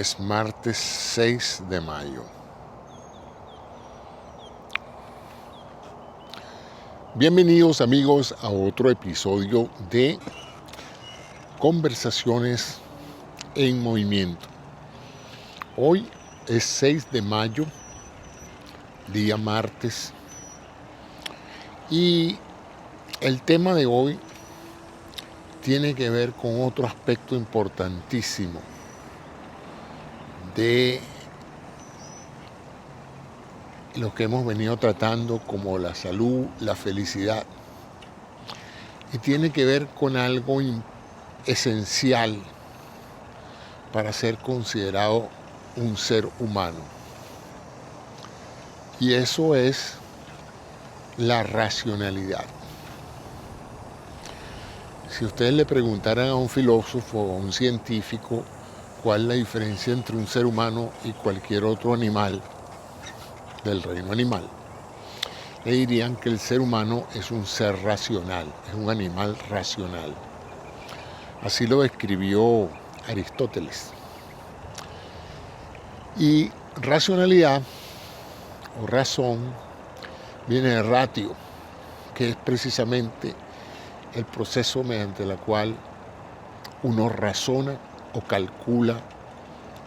Es martes 6 de mayo. Bienvenidos amigos a otro episodio de Conversaciones en Movimiento. Hoy es 6 de mayo, día martes, y el tema de hoy tiene que ver con otro aspecto importantísimo de lo que hemos venido tratando como la salud, la felicidad, y tiene que ver con algo esencial para ser considerado un ser humano, y eso es la racionalidad. Si ustedes le preguntaran a un filósofo o a un científico cuál es la diferencia entre un ser humano y cualquier otro animal del reino animal, le dirían que el ser humano es un ser racional, es un animal racional. Así lo describió Aristóteles. Y racionalidad o razón viene de ratio, que es precisamente el proceso mediante el cual uno razona o calcula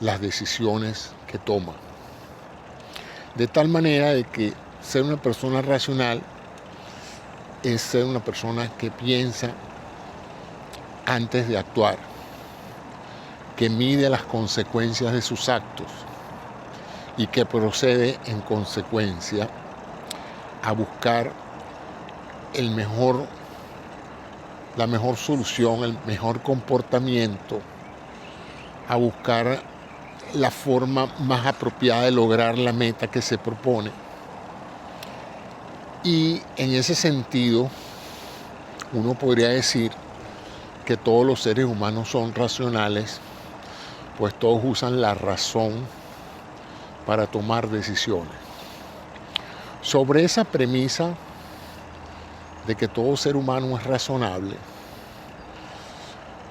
las decisiones que toma. De tal manera de que ser una persona racional es ser una persona que piensa antes de actuar, que mide las consecuencias de sus actos y que procede en consecuencia a buscar la mejor solución, el mejor comportamiento, a buscar la forma más apropiada de lograr la meta que se propone. Y en ese sentido, uno podría decir que todos los seres humanos son racionales, pues todos usan la razón para tomar decisiones. Sobre esa premisa de que todo ser humano es razonable,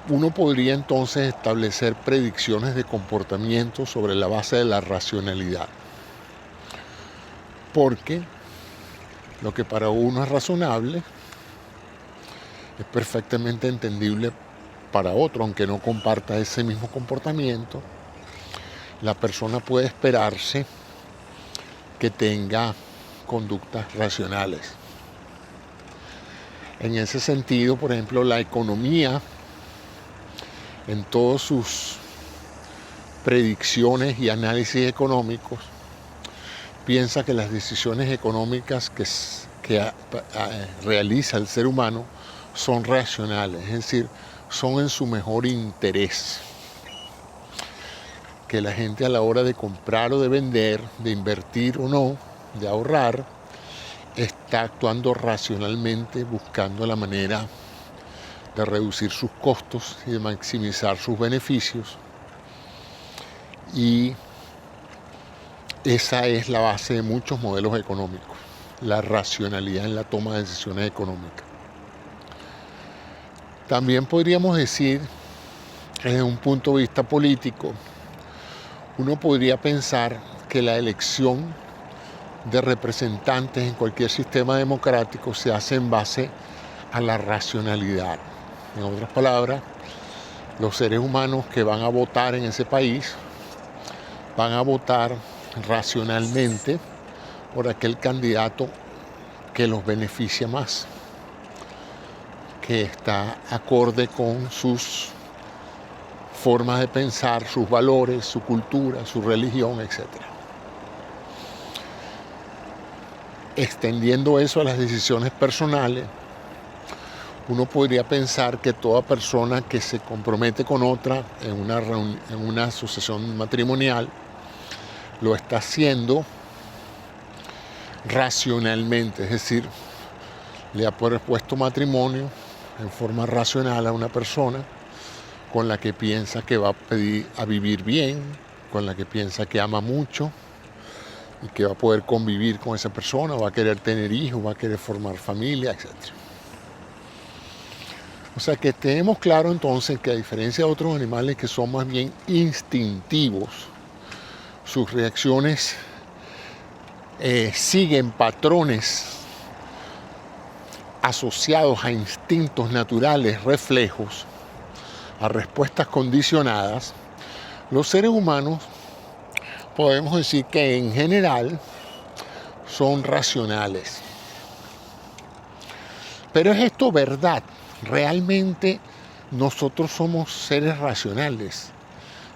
uno podría entonces establecer predicciones de comportamiento sobre la base de la racionalidad. Porque lo que para uno es razonable es perfectamente entendible para otro, aunque no comparta ese mismo comportamiento. La persona puede esperarse que tenga conductas racionales. En ese sentido, por ejemplo, la economía, en todas sus predicciones y análisis económicos, piensa que las decisiones económicas que realiza el ser humano son racionales, es decir, son en su mejor interés. Que la gente a la hora de comprar o de vender, de invertir o no, de ahorrar, está actuando racionalmente, buscando la manera de reducir sus costos y de maximizar sus beneficios. Y esa es la base de muchos modelos económicos, la racionalidad en la toma de decisiones económicas. También podríamos decir, desde un punto de vista político, uno podría pensar que la elección de representantes en cualquier sistema democrático se hace en base a la racionalidad. En otras palabras, los seres humanos que van a votar en ese país van a votar racionalmente por aquel candidato que los beneficia más, que está acorde con sus formas de pensar, sus valores, su cultura, su religión, etc. Extendiendo eso a las decisiones personales, uno podría pensar que toda persona que se compromete con otra en una asociación matrimonial lo está haciendo racionalmente, es decir, le ha propuesto matrimonio en forma racional a una persona con la que piensa que va a vivir bien, con la que piensa que ama mucho y que va a poder convivir con esa persona, va a querer tener hijos, va a querer formar familia, etc. O sea que tenemos claro entonces que a diferencia de otros animales que son más bien instintivos, sus reacciones siguen patrones asociados a instintos naturales, reflejos, a respuestas condicionadas. Los seres humanos podemos decir que en general son racionales. Pero ¿es esto verdad? Realmente nosotros somos seres racionales.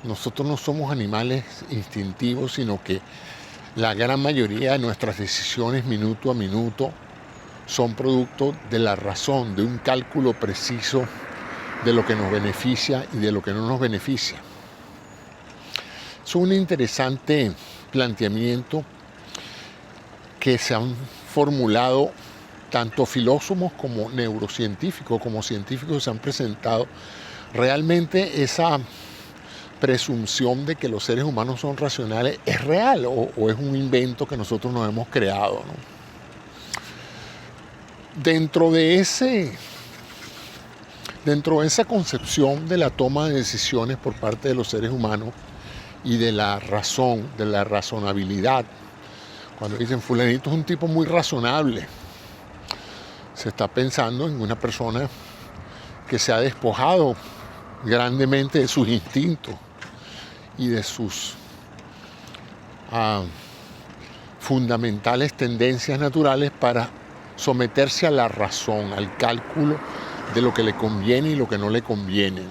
Nosotros no somos animales instintivos, sino que la gran mayoría de nuestras decisiones minuto a minuto son producto de la razón, de un cálculo preciso de lo que nos beneficia y de lo que no nos beneficia. Es un interesante planteamiento que se han formulado tanto filósofos como neurocientíficos, como científicos que se han presentado. Realmente esa presunción de que los seres humanos son racionales es real o es un invento que nosotros nos hemos creado, ¿no? Dentro de esa concepción de la toma de decisiones por parte de los seres humanos y de la razón, de la razonabilidad, cuando dicen fulanito es un tipo muy razonable, se está pensando en una persona que se ha despojado grandemente de sus instintos y de sus fundamentales tendencias naturales para someterse a la razón, al cálculo de lo que le conviene y lo que no le conviene.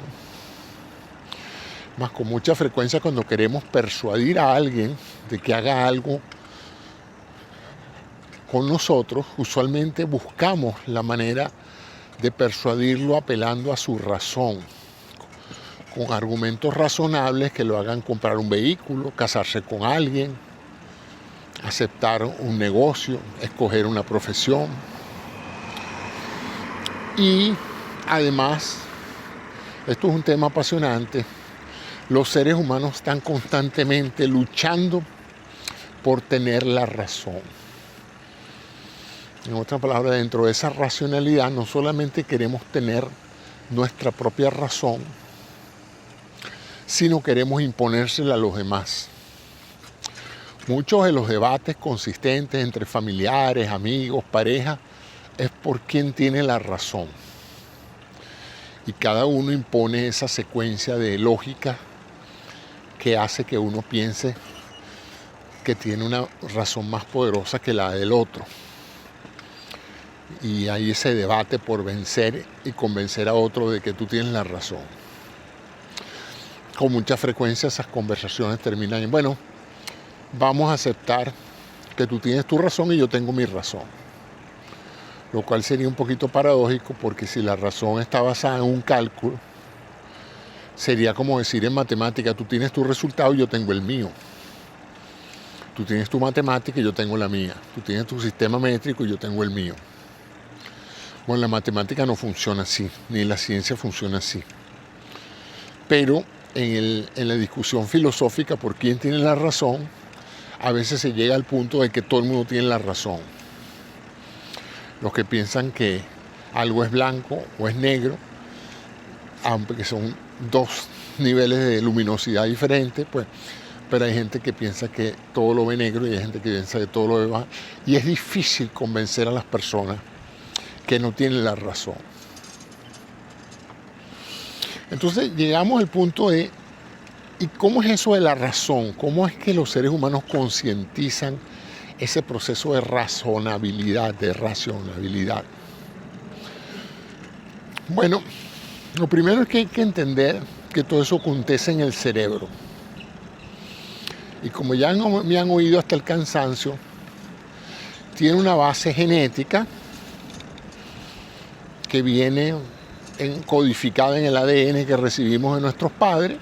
Más con mucha frecuencia cuando queremos persuadir a alguien de que haga algo con nosotros, usualmente buscamos la manera de persuadirlo apelando a su razón, con argumentos razonables que lo hagan comprar un vehículo, casarse con alguien, aceptar un negocio, escoger una profesión. Y además, esto es un tema apasionante, los seres humanos están constantemente luchando por tener la razón. En otras palabras, dentro de esa racionalidad no solamente queremos tener nuestra propia razón, sino queremos imponérsela a los demás. Muchos de los debates consistentes entre familiares, amigos, pareja, es por quién tiene la razón. Y cada uno impone esa secuencia de lógica que hace que uno piense que tiene una razón más poderosa que la del otro. Y hay ese debate por vencer y convencer a otro de que tú tienes la razón. Con mucha frecuencia esas conversaciones terminan en, bueno, vamos a aceptar que tú tienes tu razón y yo tengo mi razón. Lo cual sería un poquito paradójico porque si la razón está basada en un cálculo, sería como decir en matemática, tú tienes tu resultado y yo tengo el mío. Tú tienes tu matemática y yo tengo la mía. Tú tienes tu sistema métrico y yo tengo el mío. Bueno, la matemática no funciona así, ni la ciencia funciona así. Pero en la discusión filosófica por quién tiene la razón, a veces se llega al punto de que todo el mundo tiene la razón. Los que piensan que algo es blanco o es negro, aunque son dos niveles de luminosidad diferentes, pues, pero hay gente que piensa que todo lo ve negro y hay gente que piensa que todo lo ve blanco. Y es difícil convencer a las personas que no tienen la razón. Entonces llegamos al punto de, ¿y cómo es eso de la razón? ¿Cómo es que los seres humanos concientizan ese proceso de razonabilidad, de racionalidad? Bueno, lo primero es que hay que entender que todo eso acontece en el cerebro. Y como ya me han oído hasta el cansancio, tiene una base genética que viene codificada en el ADN que recibimos de nuestros padres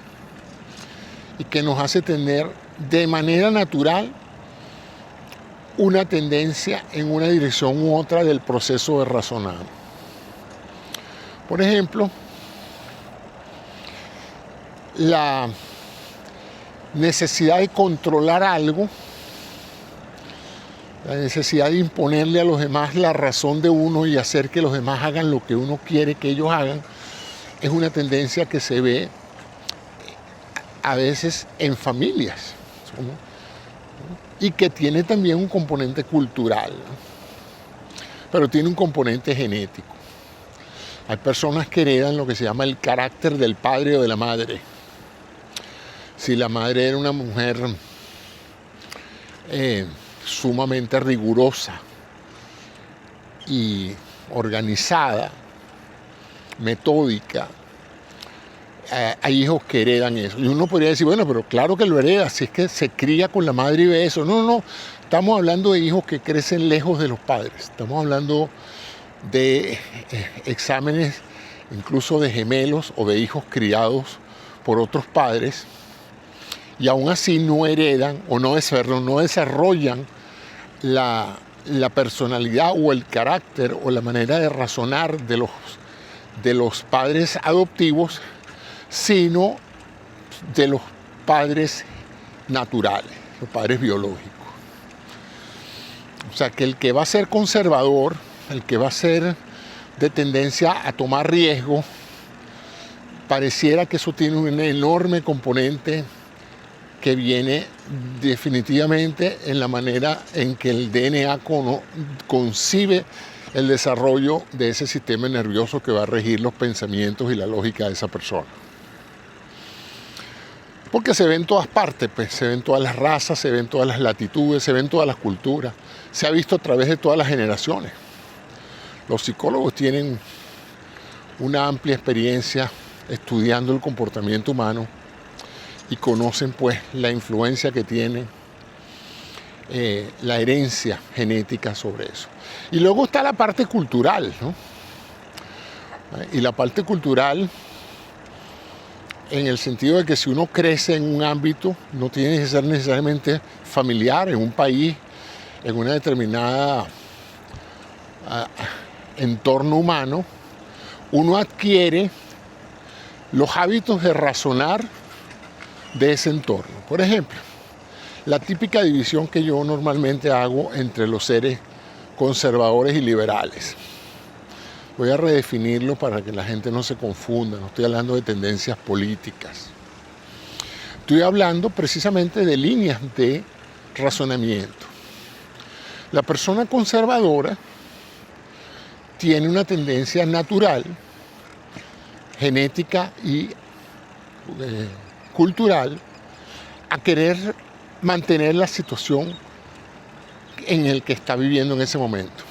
y que nos hace tener de manera natural una tendencia en una dirección u otra del proceso de razonar. Por ejemplo, la necesidad de controlar algo, la necesidad de imponerle a los demás la razón de uno y hacer que los demás hagan lo que uno quiere que ellos hagan, es una tendencia que se ve a veces en familias, ¿no? Y que tiene también un componente cultural, ¿no? Pero tiene un componente genético. Hay personas que heredan lo que se llama el carácter del padre o de la madre. Si la madre era una mujer sumamente rigurosa y organizada, metódica, hay hijos que heredan eso. Y uno podría decir, bueno, pero claro que lo hereda, si es que se cría con la madre y ve eso. No, no, estamos hablando de hijos que crecen lejos de los padres. Estamos hablando de exámenes incluso de gemelos o de hijos criados por otros padres, y aún así no heredan o no desarrollan la personalidad o el carácter o la manera de razonar de los padres adoptivos, sino de los padres naturales, los padres biológicos. O sea, que el que va a ser conservador, el que va a ser de tendencia a tomar riesgo, pareciera que eso tiene un enorme componente que viene definitivamente en la manera en que el DNA concibe el desarrollo de ese sistema nervioso que va a regir los pensamientos y la lógica de esa persona. Porque se ve en todas partes, pues, se ven todas las razas, se ven todas las latitudes, se ven todas las culturas, se ha visto a través de todas las generaciones. Los psicólogos tienen una amplia experiencia estudiando el comportamiento humano y conocen pues la influencia que tiene la herencia genética sobre eso. Y luego está la parte cultural, ¿no? Y la parte cultural en el sentido de que si uno crece en un ámbito, no tiene que ser necesariamente familiar, en un país, en una determinada entorno humano, uno adquiere los hábitos de razonar de ese entorno. Por ejemplo, la típica división que yo normalmente hago entre los seres conservadores y liberales. Voy a redefinirlo para que la gente no se confunda, no estoy hablando de tendencias políticas. Estoy hablando precisamente de líneas de razonamiento. La persona conservadora tiene una tendencia natural, genética y cultural, a querer mantener la situación en el que está viviendo en ese momento,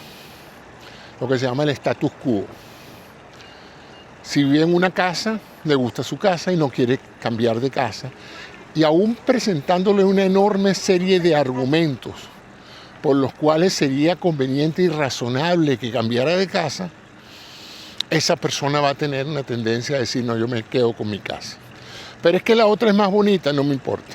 lo que se llama el status quo. Si vive en una casa, le gusta su casa y no quiere cambiar de casa, y aún presentándole una enorme serie de argumentos por los cuales sería conveniente y razonable que cambiara de casa, esa persona va a tener una tendencia a decir, no, yo me quedo con mi casa. Pero es que la otra es más bonita, no me importa.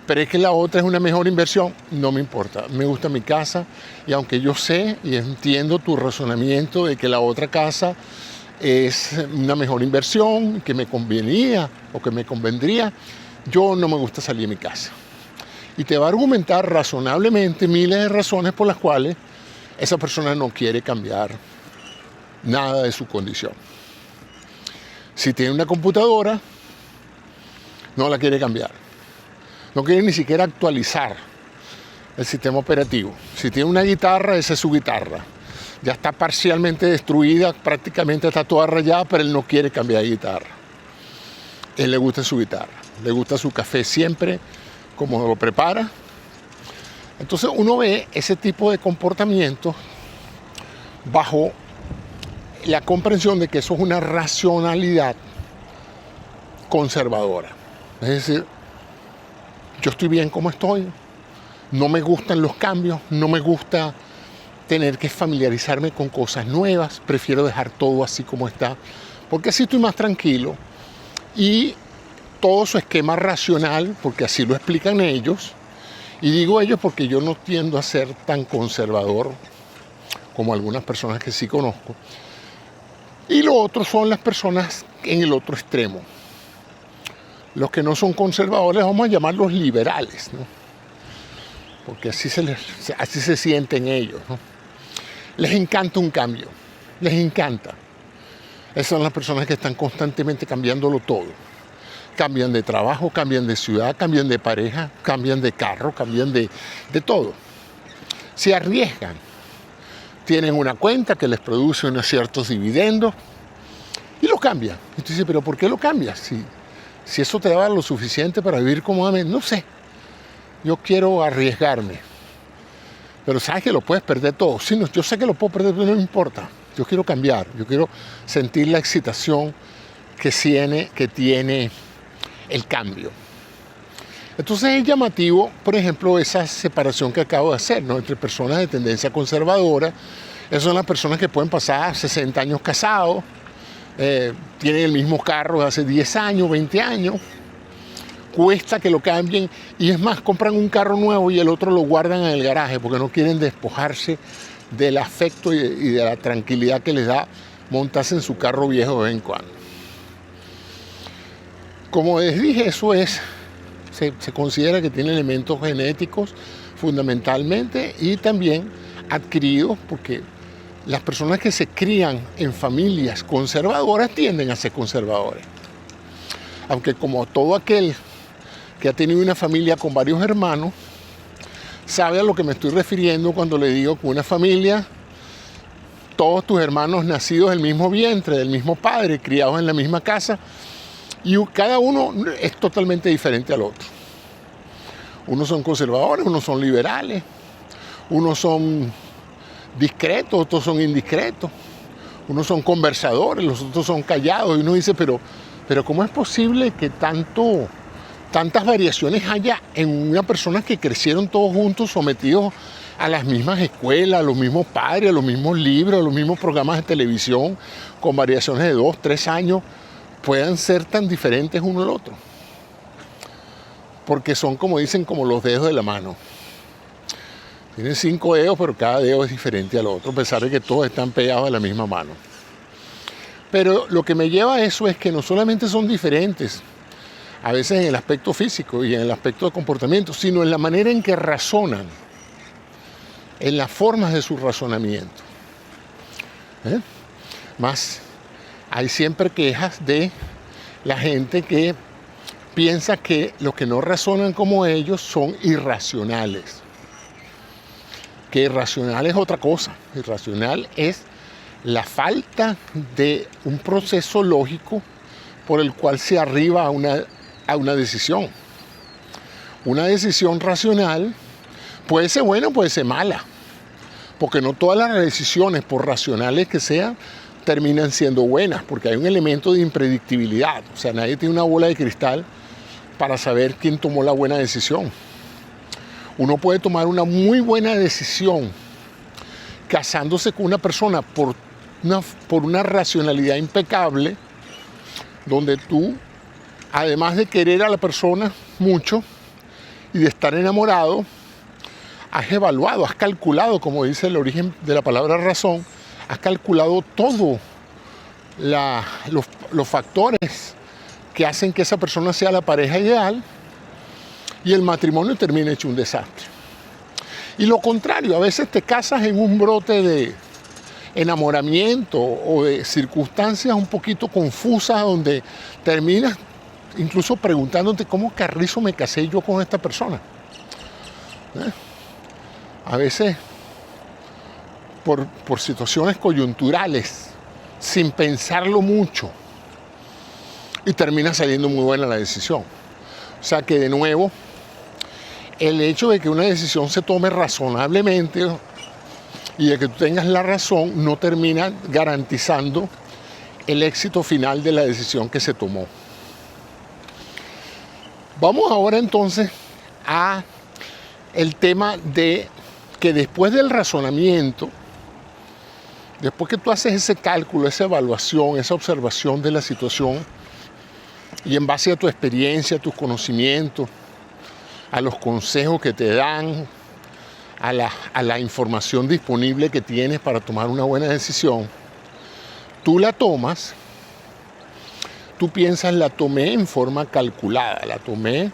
Pero es que la otra es una mejor inversión, no me importa. Me gusta mi casa, y aunque yo sé y entiendo tu razonamiento de que la otra casa es una mejor inversión, que me convenía o que me convendría, yo no me gusta salir de mi casa. Y te va a argumentar razonablemente miles de razones por las cuales esa persona no quiere cambiar nada de su condición. Si tiene una computadora, no la quiere cambiar. No quiere ni siquiera actualizar el sistema operativo. Si tiene una guitarra, esa es su guitarra. Ya está parcialmente destruida, prácticamente está toda rayada, pero él no quiere cambiar de guitarra. Él le gusta su guitarra, le gusta su café siempre, como lo prepara. Entonces uno ve ese tipo de comportamientos bajo la comprensión de que eso es una racionalidad conservadora. Es decir, yo estoy bien como estoy, no me gustan los cambios, no me gusta tener que familiarizarme con cosas nuevas, prefiero dejar todo así como está, porque así estoy más tranquilo. Y todo su esquema racional, porque así lo explican ellos, y digo ellos porque yo no tiendo a ser tan conservador como algunas personas que sí conozco. Y lo otro son las personas en el otro extremo. Los que no son conservadores vamos a llamarlos liberales, ¿no? Porque así se sienten ellos, ¿no? Les encanta un cambio, les encanta. Esas son las personas que están constantemente cambiándolo todo. Cambian de trabajo, cambian de ciudad, cambian de pareja, cambian de carro, cambian de todo. Se arriesgan. Tienen una cuenta que les produce unos ciertos dividendos y lo cambian. Y tú dices, ¿pero por qué lo cambias? Si eso te daba lo suficiente para vivir cómodamente, no sé. Yo quiero arriesgarme. Pero sabes que lo puedes perder todo. Sí, no, yo sé que lo puedo perder, pero no me importa. Yo quiero cambiar. Yo quiero sentir la excitación que tiene el cambio. Entonces es llamativo, por ejemplo, esa separación que acabo de hacer, ¿no?, entre personas de tendencia conservadora. Esas son las personas que pueden pasar 60 años casados, tienen el mismo carro de hace 10 años, 20 años, cuesta que lo cambien, y es más, compran un carro nuevo y el otro lo guardan en el garaje porque no quieren despojarse del afecto y de la tranquilidad que les da montarse en su carro viejo de vez en cuando. Como les dije, se considera que tiene elementos genéticos fundamentalmente y también adquiridos, porque las personas que se crían en familias conservadoras tienden a ser conservadores. Aunque como todo aquel que ha tenido una familia con varios hermanos, sabe a lo que me estoy refiriendo cuando le digo que una familia, todos tus hermanos nacidos del mismo vientre, del mismo padre, criados en la misma casa, y cada uno es totalmente diferente al otro. Unos son conservadores, unos son liberales, unos son discretos, otros son indiscretos, unos son conversadores, los otros son callados, y uno dice, pero ¿cómo es posible que tantas variaciones haya en una persona que crecieron todos juntos, sometidos a las mismas escuelas, a los mismos padres, a los mismos libros, a los mismos programas de televisión, con variaciones de 2, 3 años, puedan ser tan diferentes uno al otro? Porque son, como dicen, como los dedos de la mano. Tienen 5 dedos, pero cada dedo es diferente al otro, a pesar de que todos están pegados a la misma mano. Pero lo que me lleva a eso es que no solamente son diferentes, a veces en el aspecto físico y en el aspecto de comportamiento, sino en la manera en que razonan, en las formas de su razonamiento. Más, hay siempre quejas de la gente que piensa que los que no razonan como ellos son irracionales. Que irracional es otra cosa. Irracional es la falta de un proceso lógico por el cual se arriba a una decisión. Una decisión racional puede ser buena o puede ser mala, porque no todas las decisiones, por racionales que sean, terminan siendo buenas, porque hay un elemento de impredictibilidad. O sea, nadie tiene una bola de cristal para saber quién tomó la buena decisión. Uno puede tomar una muy buena decisión casándose con una persona por una racionalidad impecable, donde tú, además de querer a la persona mucho y de estar enamorado, has evaluado, has calculado, como dice el origen de la palabra razón, has calculado todos los factores que hacen que esa persona sea la pareja ideal, y el matrimonio termina hecho un desastre. Y lo contrario, a veces te casas en un brote de enamoramiento o de circunstancias un poquito confusas, donde terminas incluso preguntándote cómo carrizo me casé yo con esta persona. A veces por situaciones coyunturales, sin pensarlo mucho, y termina saliendo muy buena la decisión. O sea que, de nuevo, el hecho de que una decisión se tome razonablemente y de que tú tengas la razón no termina garantizando el éxito final de la decisión que se tomó. Vamos ahora entonces a el tema de que después del razonamiento, después que tú haces ese cálculo, esa evaluación, esa observación de la situación, y en base a tu experiencia, a tus conocimientos, a los consejos que te dan, a la información disponible que tienes para tomar una buena decisión, tú la tomas, tú piensas, la tomé en forma calculada, la tomé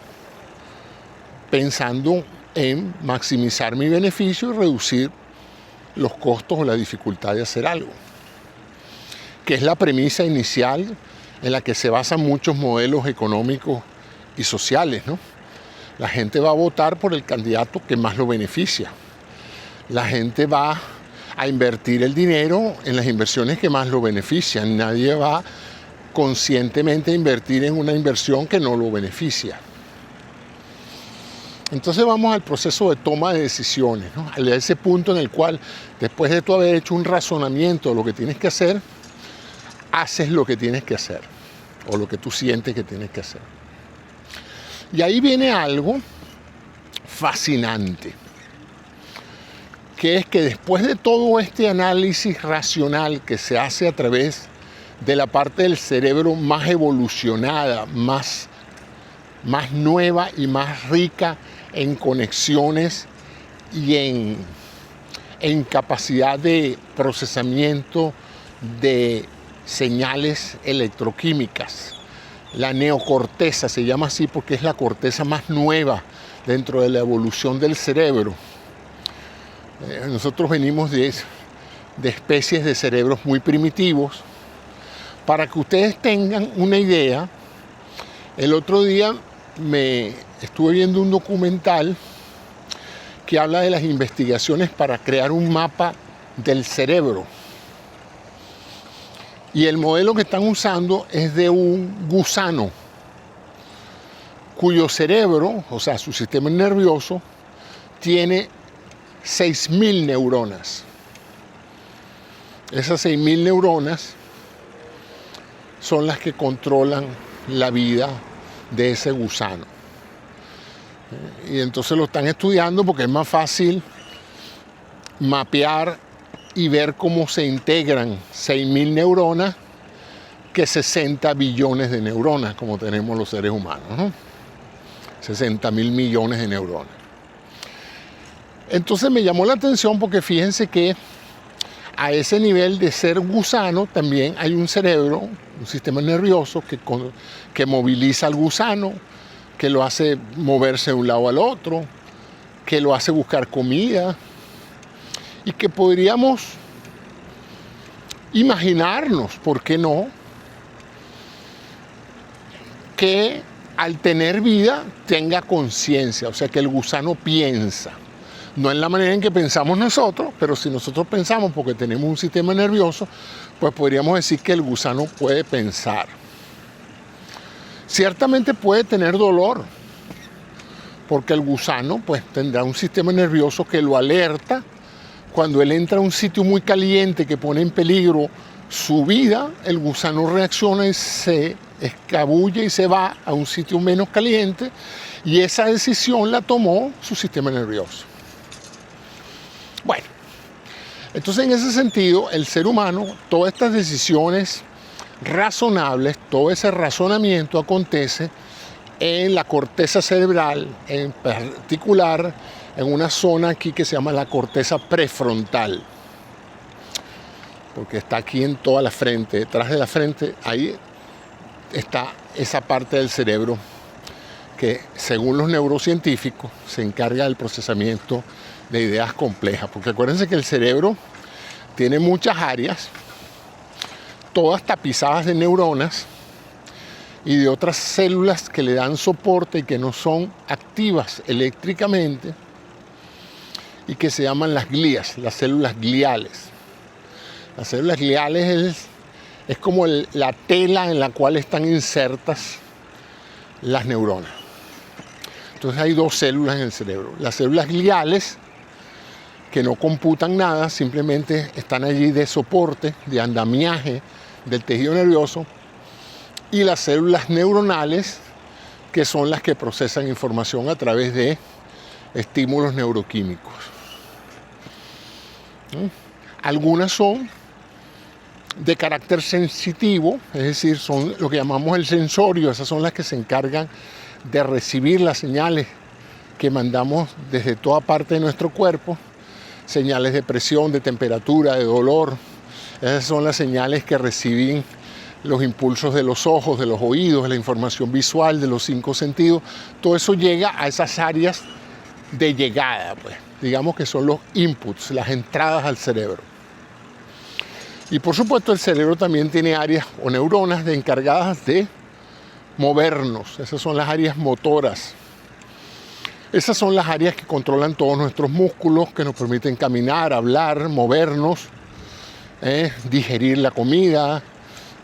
pensando en maximizar mi beneficio y reducir los costos o la dificultad de hacer algo. que es la premisa inicial en la que se basan muchos modelos económicos y sociales, ¿no? La gente va a votar por el candidato que más lo beneficia. La gente va a invertir el dinero en las inversiones que más lo benefician. Nadie va conscientemente a invertir en una inversión que no lo beneficia. Entonces vamos al proceso de toma de decisiones, ¿no? A ese punto en el cual, después de tú haber hecho un razonamiento de lo que tienes que hacer, haces lo que tienes que hacer, o lo que tú sientes que tienes que hacer. Y ahí viene algo fascinante, que es que después de todo este análisis racional que se hace a través de la parte del cerebro más evolucionada, más nueva y más rica en conexiones y en capacidad de procesamiento de señales electroquímicas. La neocorteza se llama así porque es la corteza más nueva dentro de la evolución del cerebro. Nosotros venimos de especies de cerebros muy primitivos. Para que ustedes tengan una idea, el otro día me estuve viendo un documental que habla de las investigaciones para crear un mapa del cerebro. Y el modelo que están usando es de un gusano cuyo cerebro, o sea, su sistema nervioso, tiene 6.000 neuronas. Esas 6.000 neuronas son las que controlan la vida de ese gusano. Y entonces lo están estudiando porque es más fácil mapear y ver cómo se integran 6.000 neuronas que 60 billones de neuronas, como tenemos los seres humanos, ¿no? 60.000 millones de neuronas. Entonces me llamó la atención porque fíjense que a ese nivel de ser gusano también hay un cerebro, un sistema nervioso que moviliza al gusano, que lo hace moverse de un lado al otro, que lo hace buscar comida, y que podríamos imaginarnos, ¿por qué no?, que al tener vida tenga conciencia, o sea, que el gusano piensa. No en la manera en que pensamos nosotros, pero si nosotros pensamos porque tenemos un sistema nervioso, pues podríamos decir que el gusano puede pensar. Ciertamente puede tener dolor, porque el gusano pues tendrá un sistema nervioso que lo alerta cuando él entra a un sitio muy caliente que pone en peligro su vida. El gusano reacciona y se escabulle y se va a un sitio menos caliente, y esa decisión la tomó su sistema nervioso. Bueno, entonces en ese sentido, el ser humano, todas estas decisiones razonables, todo ese razonamiento acontece en la corteza cerebral, en particular en una zona aquí que se llama la corteza prefrontal, porque está aquí en toda la frente, detrás de la frente, ahí está esa parte del cerebro que, según los neurocientíficos, se encarga del procesamiento de ideas complejas, porque acuérdense que el cerebro tiene muchas áreas, todas tapizadas de neuronas y de otras células que le dan soporte y que no son activas eléctricamente, y que se llaman las glías, las células gliales. Las células gliales es como la tela en la cual están insertas las neuronas. Entonces hay dos células en el cerebro. Las células gliales, que no computan nada, simplemente están allí de soporte, de andamiaje del tejido nervioso, y las células neuronales, que son las que procesan información a través de estímulos neuroquímicos. Algunas son de carácter sensitivo, es decir, son lo que llamamos el sensorio. Esas son las que se encargan de recibir las señales que mandamos desde toda parte de nuestro cuerpo, señales de presión, de temperatura, de dolor. Esas son las señales que reciben los impulsos de los ojos, de los oídos, de la información visual, de los 5 sentidos. Todo eso llega a esas áreas de llegada, pues. Digamos que son los inputs, las entradas al cerebro. Y por supuesto el cerebro también tiene áreas o neuronas encargadas de movernos. Esas son las áreas motoras. Esas son las áreas que controlan todos nuestros músculos, que nos permiten caminar, hablar, movernos, digerir la comida.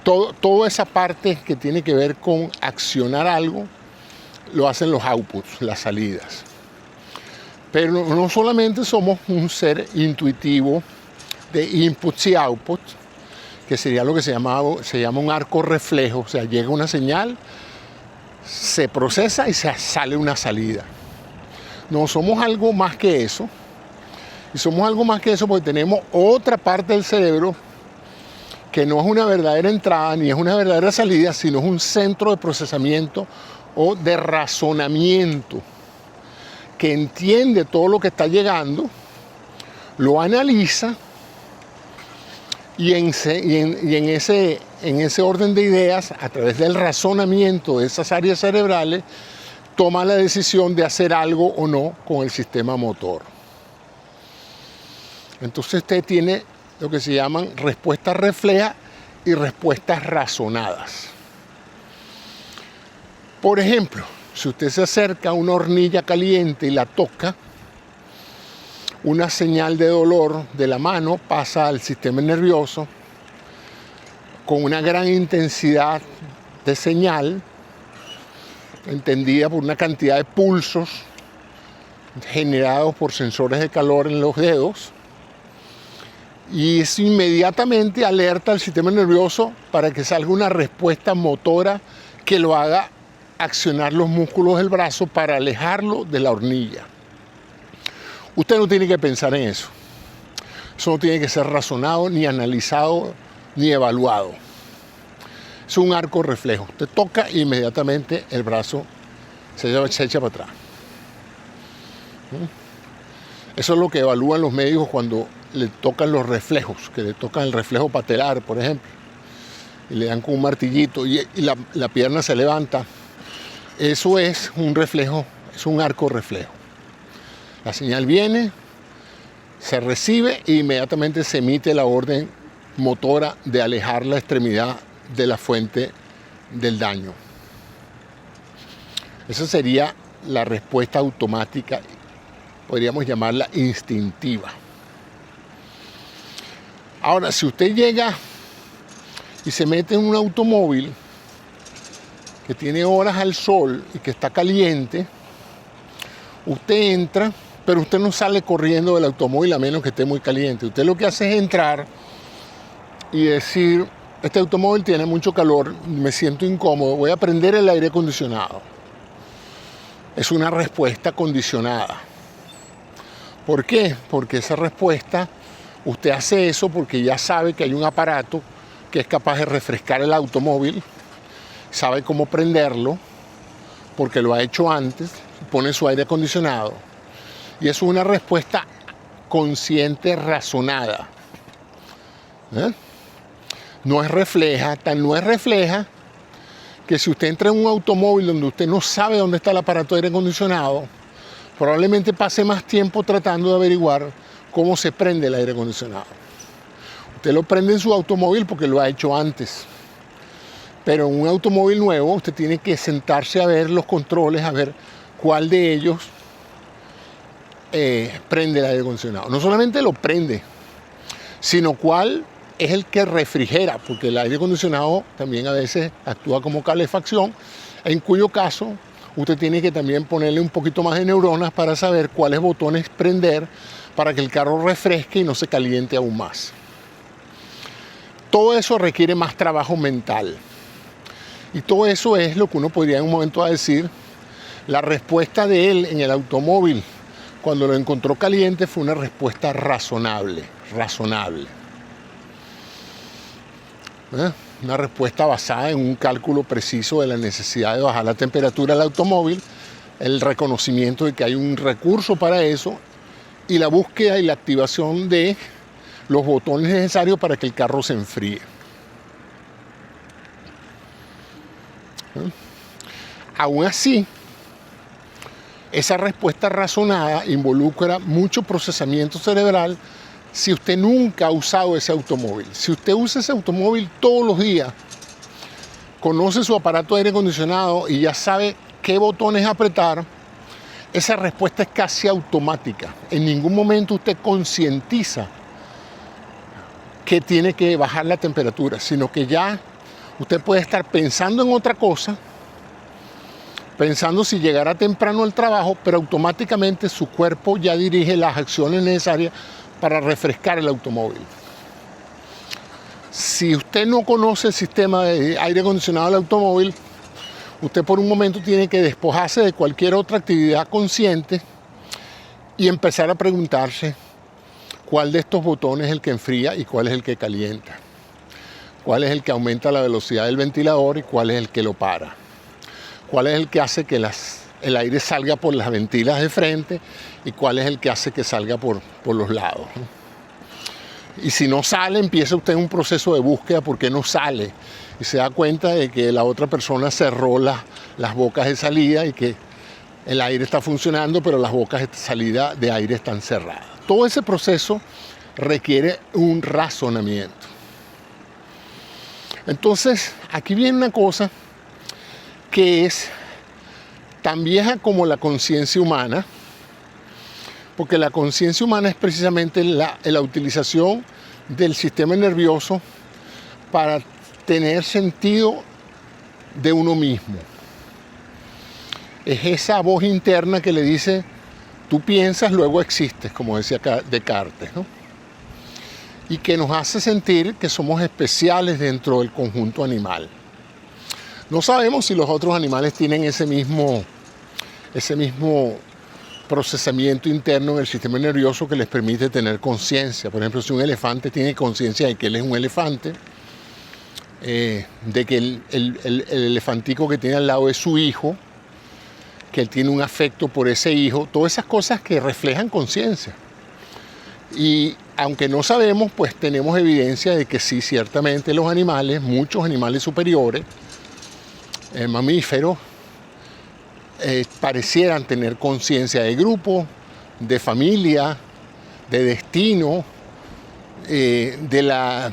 Toda esa parte que tiene que ver con accionar algo, lo hacen los outputs, las salidas. Pero no solamente somos un ser intuitivo de inputs y outputs, que sería lo que se llama un arco reflejo, o sea, llega una señal, se procesa y se sale una salida. No, somos algo más que eso, y somos algo más que eso porque tenemos otra parte del cerebro que no es una verdadera entrada ni es una verdadera salida, sino es un centro de procesamiento o de razonamiento que entiende todo lo que está llegando, lo analiza y en ese orden de ideas, a través del razonamiento de esas áreas cerebrales, toma la decisión de hacer algo o no con el sistema motor. Entonces usted tiene lo que se llaman respuestas reflejas y respuestas razonadas. Por ejemplo, si usted se acerca a una hornilla caliente y la toca, una señal de dolor de la mano pasa al sistema nervioso con una gran intensidad de señal, entendida por una cantidad de pulsos generados por sensores de calor en los dedos, y eso inmediatamente alerta al sistema nervioso para que salga una respuesta motora que lo haga accionar los músculos del brazo para alejarlo de la hornilla. Usted no tiene que pensar en eso. Eso no tiene que ser razonado, ni analizado, ni evaluado. Es un arco reflejo. Usted toca e inmediatamente el brazo se echa para atrás. Eso es lo que evalúan los médicos cuando le tocan los reflejos, que le tocan el reflejo patelar, por ejemplo, y le dan con un martillito y la pierna se levanta. Eso es un reflejo, es un arco reflejo. La señal viene, se recibe e inmediatamente se emite la orden motora de alejar la extremidad de la fuente del daño. Esa sería la respuesta automática, podríamos llamarla instintiva. Ahora, si usted llega y se mete en un automóvil que tiene horas al sol y que está caliente, usted entra, pero usted no sale corriendo del automóvil a menos que esté muy caliente. Usted lo que hace es entrar y decir, este automóvil tiene mucho calor, me siento incómodo, voy a prender el aire acondicionado. Es una respuesta condicionada. ¿Por qué? Porque esa respuesta, usted hace eso porque ya sabe que hay un aparato que es capaz de refrescar el automóvil, sabe cómo prenderlo, porque lo ha hecho antes, pone su aire acondicionado. Y eso es una respuesta consciente, razonada. No es refleja que si usted entra en un automóvil donde usted no sabe dónde está el aparato de aire acondicionado, probablemente pase más tiempo tratando de averiguar cómo se prende el aire acondicionado. Usted lo prende en su automóvil porque lo ha hecho antes. Pero en un automóvil nuevo usted tiene que sentarse a ver los controles, a ver cuál de ellos prende el aire acondicionado. No solamente lo prende, sino cuál es el que refrigera, porque el aire acondicionado también a veces actúa como calefacción, en cuyo caso usted tiene que también ponerle un poquito más de neuronas para saber cuáles botones prender para que el carro refresque y no se caliente aún más. Todo eso requiere más trabajo mental. Y todo eso es lo que uno podría en un momento decir, la respuesta de él en el automóvil cuando lo encontró caliente fue una respuesta razonable. Una respuesta basada en un cálculo preciso de la necesidad de bajar la temperatura del automóvil, el reconocimiento de que hay un recurso para eso y la búsqueda y la activación de los botones necesarios para que el carro se enfríe. Aún así, esa respuesta razonada involucra mucho procesamiento cerebral si usted nunca ha usado ese automóvil. Si usted usa ese automóvil todos los días, conoce su aparato de aire acondicionado y ya sabe qué botones apretar, esa respuesta es casi automática. En ningún momento usted concientiza que tiene que bajar la temperatura, sino que ya usted puede estar pensando en otra cosa, pensando si llegará temprano al trabajo, pero automáticamente su cuerpo ya dirige las acciones necesarias para refrescar el automóvil. Si usted no conoce el sistema de aire acondicionado del automóvil, usted por un momento tiene que despojarse de cualquier otra actividad consciente y empezar a preguntarse cuál de estos botones es el que enfría y cuál es el que calienta, cuál es el que aumenta la velocidad del ventilador y cuál es el que lo para, cuál es el que hace que el aire salga por las ventilas de frente y cuál es el que hace que salga por los lados. Y si no sale, empieza usted un proceso de búsqueda porque no sale y se da cuenta de que la otra persona cerró las bocas de salida y que el aire está funcionando, pero las bocas de salida de aire están cerradas. Todo ese proceso requiere un razonamiento. Entonces, aquí viene una cosa que es tan vieja como la conciencia humana, porque la conciencia humana es precisamente la utilización del sistema nervioso para tener sentido de uno mismo. Es esa voz interna que le dice, tú piensas, luego existes, como decía Descartes, ¿no? Y que nos hace sentir que somos especiales dentro del conjunto animal. No sabemos si los otros animales tienen ese mismo procesamiento interno en el sistema nervioso que les permite tener conciencia. Por ejemplo, si un elefante tiene conciencia de que él es un elefante, de que el elefantico que tiene al lado es su hijo, que él tiene un afecto por ese hijo, todas esas cosas que reflejan conciencia. Y aunque no sabemos, pues tenemos evidencia de que sí, ciertamente los animales, muchos animales superiores, mamíferos, parecieran tener conciencia de grupo, de familia, de destino, de la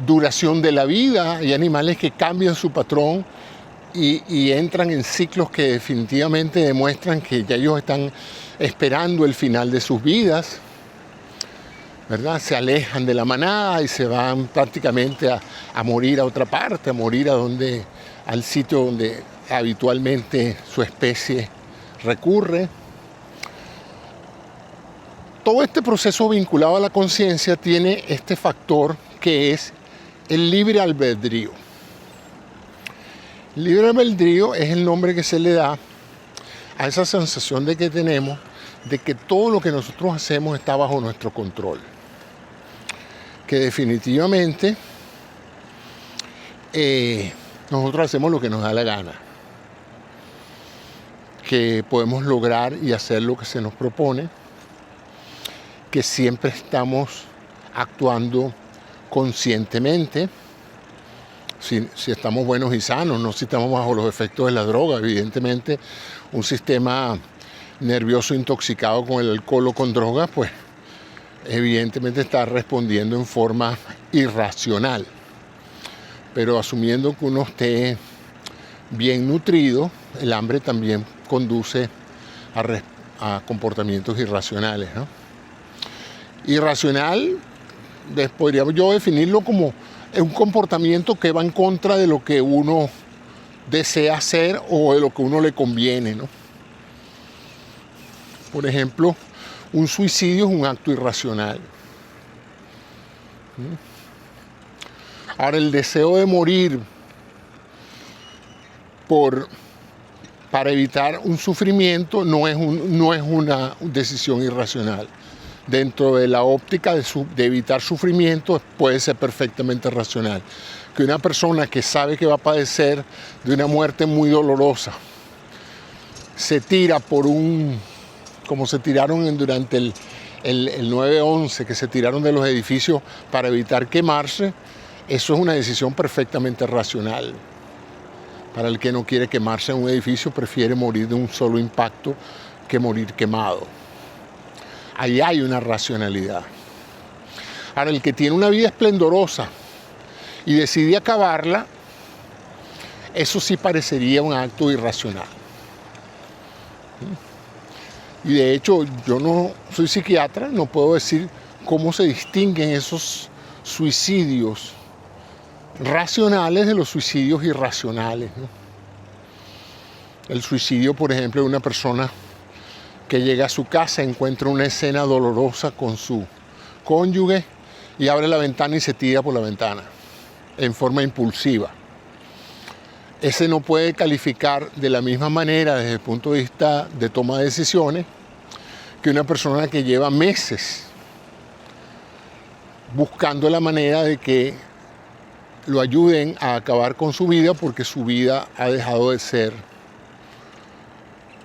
duración de la vida. Hay animales que cambian su patrón y entran en ciclos que definitivamente demuestran que ya ellos están esperando el final de sus vidas, ¿verdad? Se alejan de la manada y se van prácticamente a morir a otra parte, a morir al sitio donde habitualmente su especie recurre. Todo este proceso vinculado a la conciencia tiene este factor que es el libre albedrío. El libre albedrío es el nombre que se le da a esa sensación de que tenemos de que todo lo que nosotros hacemos está bajo nuestro control. Que definitivamente nosotros hacemos lo que nos da la gana. Que podemos lograr y hacer lo que se nos propone. Que siempre estamos actuando conscientemente. Si estamos buenos y sanos, no si estamos bajo los efectos de la droga. Evidentemente, un sistema nervioso intoxicado con el alcohol o con drogas, pues evidentemente está respondiendo en forma irracional. Pero asumiendo que uno esté bien nutrido, el hambre también conduce a comportamientos irracionales, ¿no? Irracional, podría yo definirlo como un comportamiento que va en contra de lo que uno desea hacer o de lo que uno le conviene, ¿no? Por ejemplo, un suicidio es un acto irracional. Ahora, el deseo de morir para evitar un sufrimiento no es una decisión irracional. Dentro de la óptica de evitar sufrimiento puede ser perfectamente racional. Que una persona que sabe que va a padecer de una muerte muy dolorosa se tira como se tiraron durante el 9/11, que se tiraron de los edificios para evitar quemarse, eso es una decisión perfectamente racional. Para el que no quiere quemarse en un edificio, prefiere morir de un solo impacto que morir quemado. Ahí hay una racionalidad. Ahora, el que tiene una vida esplendorosa y decide acabarla, eso sí parecería un acto irracional. Y de hecho, yo no soy psiquiatra, no puedo decir cómo se distinguen esos suicidios racionales de los suicidios irracionales, ¿no? El suicidio, por ejemplo, de una persona que llega a su casa, encuentra una escena dolorosa con su cónyuge y abre la ventana y se tira por la ventana en forma impulsiva. Ese no puede calificar de la misma manera desde el punto de vista de toma de decisiones que una persona que lleva meses buscando la manera de que lo ayuden a acabar con su vida porque su vida ha dejado de ser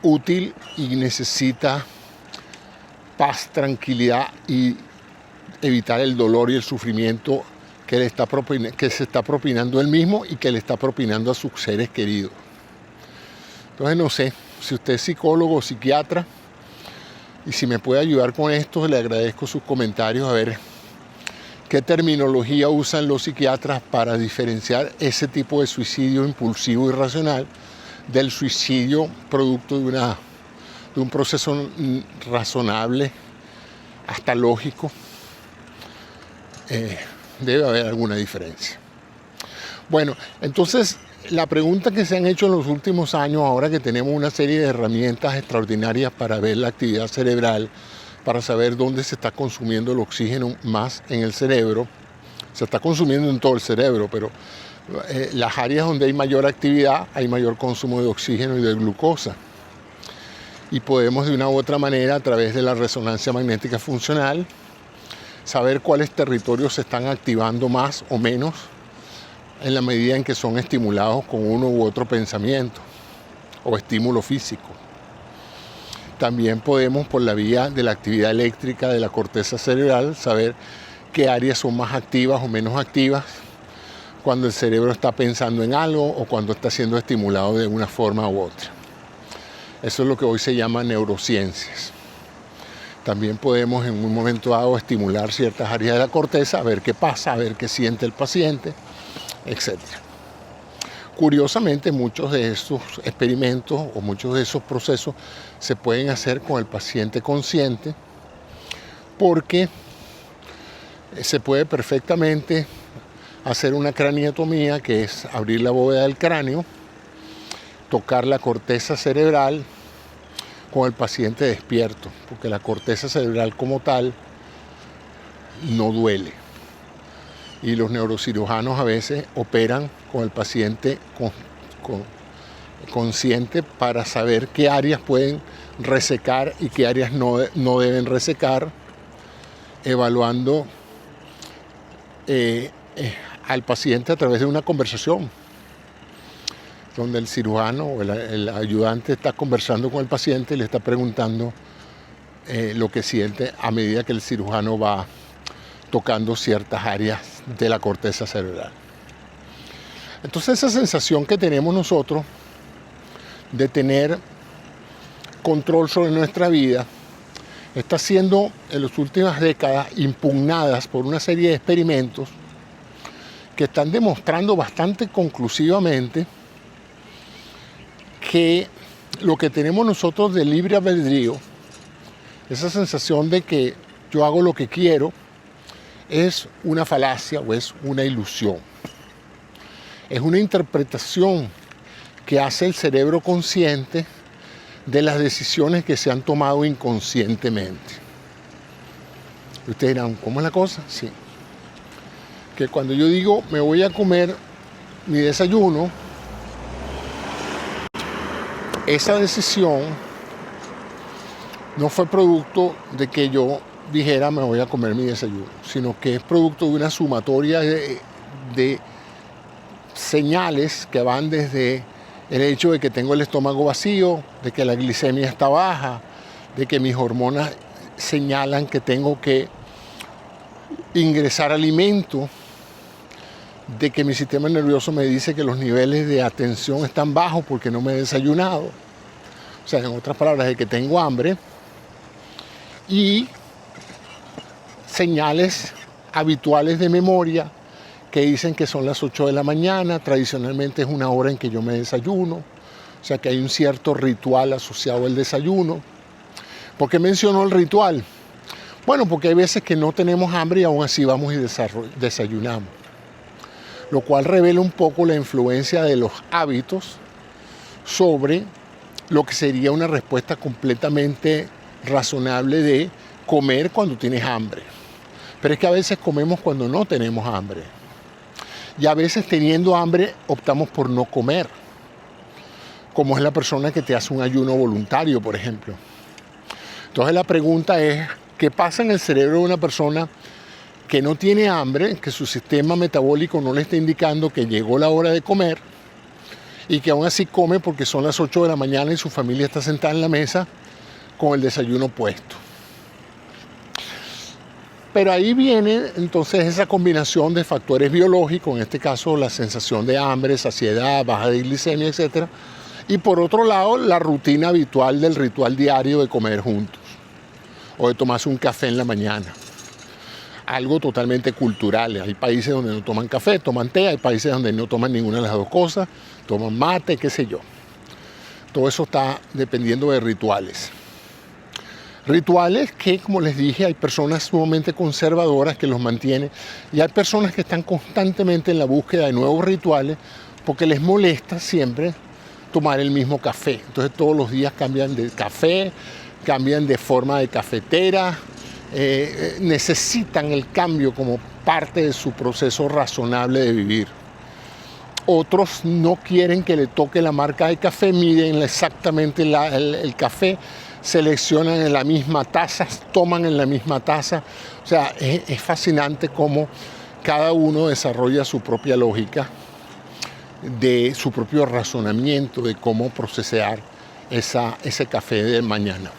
útil y necesita paz, tranquilidad y evitar el dolor y el sufrimiento que se está propinando él mismo y que le está propinando a sus seres queridos. Entonces no sé, si usted es psicólogo o psiquiatra y si me puede ayudar con esto, le agradezco sus comentarios a ver qué terminología usan los psiquiatras para diferenciar ese tipo de suicidio impulsivo y irracional del suicidio producto de un proceso razonable, hasta lógico. Debe haber alguna diferencia. Bueno, entonces la pregunta que se han hecho en los últimos años, ahora que tenemos una serie de herramientas extraordinarias para ver la actividad cerebral, para saber dónde se está consumiendo el oxígeno más en el cerebro, se está consumiendo en todo el cerebro, pero las áreas donde hay mayor actividad, hay mayor consumo de oxígeno y de glucosa. Y podemos de una u otra manera, a través de la resonancia magnética funcional, saber cuáles territorios se están activando más o menos en la medida en que son estimulados con uno u otro pensamiento o estímulo físico. También podemos, por la vía de la actividad eléctrica de la corteza cerebral, saber qué áreas son más activas o menos activas cuando el cerebro está pensando en algo o cuando está siendo estimulado de una forma u otra. Eso es lo que hoy se llama neurociencias. También podemos en un momento dado estimular ciertas áreas de la corteza, a ver qué pasa, a ver qué siente el paciente, etc. Curiosamente, muchos de estos experimentos o muchos de esos procesos se pueden hacer con el paciente consciente porque se puede perfectamente hacer una craneotomía, que es abrir la bóveda del cráneo, tocar la corteza cerebral con el paciente despierto, porque la corteza cerebral como tal no duele. Y los neurocirujanos a veces operan con el paciente consciente para saber qué áreas pueden resecar y qué áreas no deben resecar, evaluando al paciente a través de una conversación, donde el cirujano o el ayudante está conversando con el paciente y le está preguntando lo que siente a medida que el cirujano va tocando ciertas áreas de la corteza cerebral. Entonces esa sensación que tenemos nosotros de tener control sobre nuestra vida está siendo en las últimas décadas impugnadas por una serie de experimentos que están demostrando bastante conclusivamente que lo que tenemos nosotros de libre albedrío, esa sensación de que yo hago lo que quiero, es una falacia o es una ilusión. Es una interpretación que hace el cerebro consciente de las decisiones que se han tomado inconscientemente. Ustedes dirán, ¿cómo es la cosa? Sí. Que cuando yo digo, me voy a comer mi desayuno, esa decisión no fue producto de que yo dijera me voy a comer mi desayuno, sino que es producto de una sumatoria de señales que van desde el hecho de que tengo el estómago vacío, de que la glicemia está baja, de que mis hormonas señalan que tengo que ingresar alimento, de que mi sistema nervioso me dice que los niveles de atención están bajos porque no me he desayunado. O sea, en otras palabras, de que tengo hambre. Y señales habituales de memoria que dicen que son las 8 de la mañana, tradicionalmente es una hora en que yo me desayuno, o sea que hay un cierto ritual asociado al desayuno. ¿Por qué menciono el ritual? Bueno, porque hay veces que no tenemos hambre y aún así vamos y desayunamos, lo cual revela un poco la influencia de los hábitos sobre lo que sería una respuesta completamente razonable de comer cuando tienes hambre. Pero es que a veces comemos cuando no tenemos hambre. Y a veces teniendo hambre optamos por no comer, como es la persona que te hace un ayuno voluntario, por ejemplo. Entonces la pregunta es, ¿qué pasa en el cerebro de una persona que no tiene hambre, que su sistema metabólico no le está indicando que llegó la hora de comer y que aún así come porque son las 8 de la mañana y su familia está sentada en la mesa con el desayuno puesto? Pero ahí viene entonces esa combinación de factores biológicos, en este caso la sensación de hambre, saciedad, baja de glicemia, etc. Y por otro lado, la rutina habitual del ritual diario de comer juntos o de tomarse un café en la mañana. Algo totalmente cultural. Hay países donde no toman café, toman té, hay países donde no toman ninguna de las dos cosas, toman mate, qué sé yo. Todo eso está dependiendo de rituales. Rituales que, como les dije, hay personas sumamente conservadoras que los mantienen y hay personas que están constantemente en la búsqueda de nuevos rituales porque les molesta siempre tomar el mismo café. Entonces todos los días cambian de café, cambian de forma de cafetera, necesitan el cambio como parte de su proceso razonable de vivir. Otros no quieren que le toque la marca de café, miden exactamente el café, seleccionan en la misma taza, toman en la misma taza. O sea, es fascinante cómo cada uno desarrolla su propia lógica, de su propio razonamiento de cómo procesar ese café de mañana.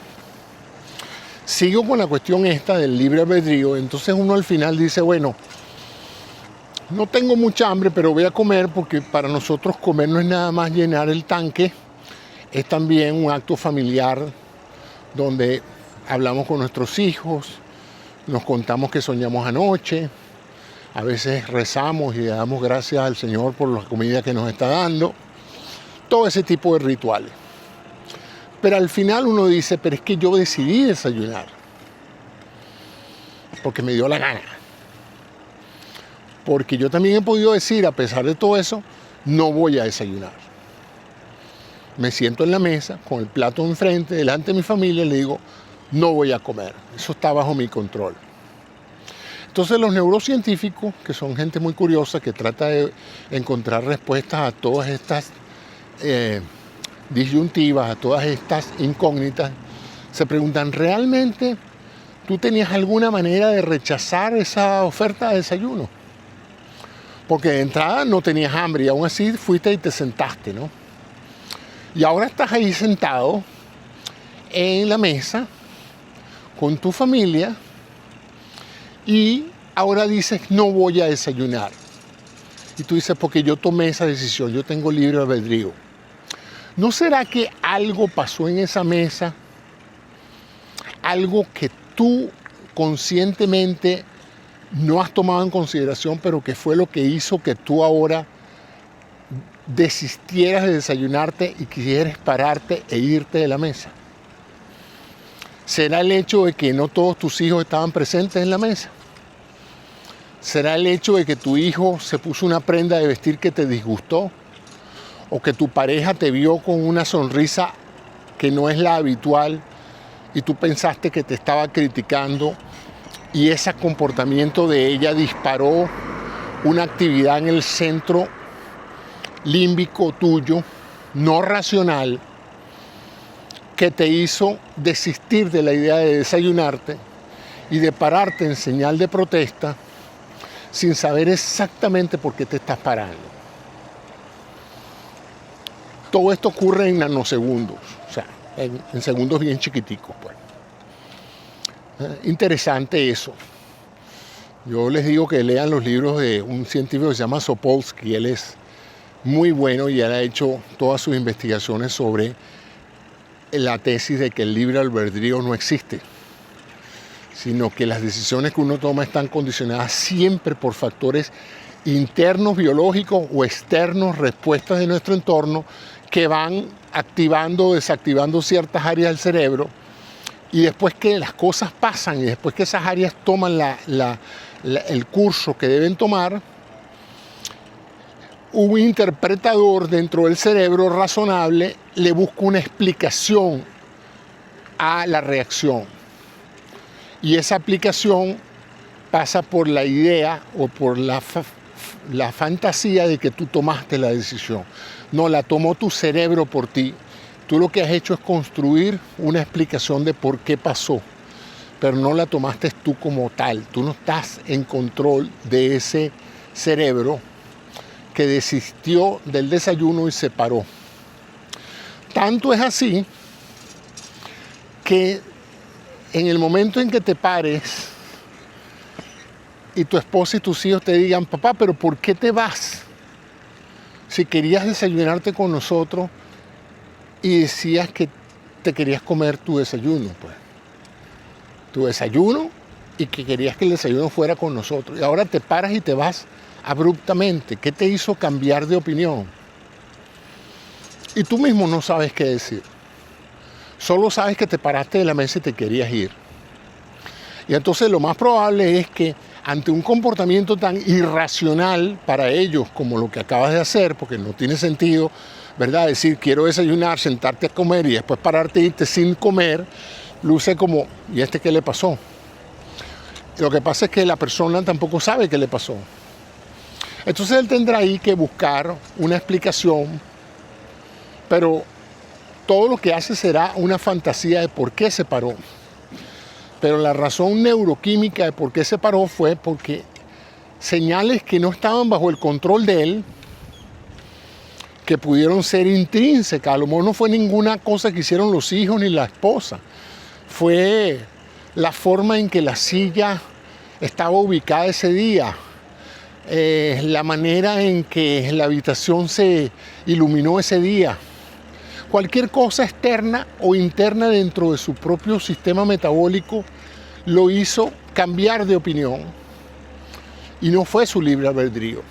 Sigo con la cuestión esta del libre albedrío. Entonces uno al final dice, bueno, no tengo mucha hambre, pero voy a comer porque para nosotros comer no es nada más llenar el tanque, es también un acto familiar donde hablamos con nuestros hijos, nos contamos que soñamos anoche, a veces rezamos y le damos gracias al Señor por la comida que nos está dando, todo ese tipo de rituales. Pero al final uno dice, pero es que yo decidí desayunar, porque me dio la gana. Porque yo también he podido decir, a pesar de todo eso, no voy a desayunar. Me siento en la mesa, con el plato enfrente, delante de mi familia, y le digo, no voy a comer. Eso está bajo mi control. Entonces los neurocientíficos, que son gente muy curiosa, que trata de encontrar respuestas a todas estas disyuntivas, a todas estas incógnitas, se preguntan, ¿realmente tú tenías alguna manera de rechazar esa oferta de desayuno? Porque de entrada no tenías hambre y aún así fuiste y te sentaste, ¿no? Y ahora estás ahí sentado en la mesa con tu familia y ahora dices, no voy a desayunar. Y tú dices, porque yo tomé esa decisión, yo tengo libre albedrío. ¿No será que algo pasó en esa mesa? Algo que tú conscientemente no has tomado en consideración, pero que fue lo que hizo que tú ahora desistieras de desayunarte y quisieras pararte e irte de la mesa. ¿Será el hecho de que no todos tus hijos estaban presentes en la mesa? ¿Será el hecho de que tu hijo se puso una prenda de vestir que te disgustó? ¿O que tu pareja te vio con una sonrisa que no es la habitual y tú pensaste que te estaba criticando y ese comportamiento de ella disparó una actividad en el centro límbico tuyo, no racional, que te hizo desistir de la idea de desayunarte y de pararte en señal de protesta sin saber exactamente por qué te estás parando? Todo esto ocurre en nanosegundos, o sea, en segundos bien chiquiticos, pues. Interesante eso. Yo les digo que lean los libros de un científico que se llama Sapolsky. Él es muy bueno y él ha hecho todas sus investigaciones sobre la tesis de que el libre albedrío no existe, sino que las decisiones que uno toma están condicionadas siempre por factores internos biológicos o externos, respuestas de nuestro entorno que van activando o desactivando ciertas áreas del cerebro, y después que las cosas pasan y después que esas áreas toman el curso que deben tomar, un interpretador dentro del cerebro razonable le busca una explicación a la reacción. Y esa aplicación pasa por la idea o por la fantasía de que tú tomaste la decisión. No, la tomó tu cerebro por ti. Tú lo que has hecho es construir una explicación de por qué pasó, pero no la tomaste tú como tal. Tú no estás en control de ese cerebro que desistió del desayuno y se paró. Tanto es así que en el momento en que te pares y tu esposa y tus hijos te digan, papá, pero ¿por qué te vas? Si querías desayunarte con nosotros y decías que te querías comer tu desayuno, pues. Tu desayuno, y que querías que el desayuno fuera con nosotros. Y ahora te paras y te vas abruptamente. ¿Qué te hizo cambiar de opinión? Y tú mismo no sabes qué decir. Solo sabes que te paraste de la mesa y te querías ir. Y entonces lo más probable es que ante un comportamiento tan irracional para ellos como lo que acabas de hacer, porque no tiene sentido, ¿verdad? Decir, quiero desayunar, sentarte a comer y después pararte e irte sin comer, luce como, ¿y este qué le pasó? Lo que pasa es que la persona tampoco sabe qué le pasó. Entonces él tendrá ahí que buscar una explicación, pero todo lo que hace será una fantasía de por qué se paró. Pero la razón neuroquímica de por qué se paró fue porque señales que no estaban bajo el control de él, que pudieron ser intrínsecas, a lo mejor no fue ninguna cosa que hicieron los hijos ni la esposa, fue la forma en que la silla estaba ubicada ese día, la manera en que la habitación se iluminó ese día. Cualquier cosa externa o interna dentro de su propio sistema metabólico lo hizo cambiar de opinión y no fue su libre albedrío.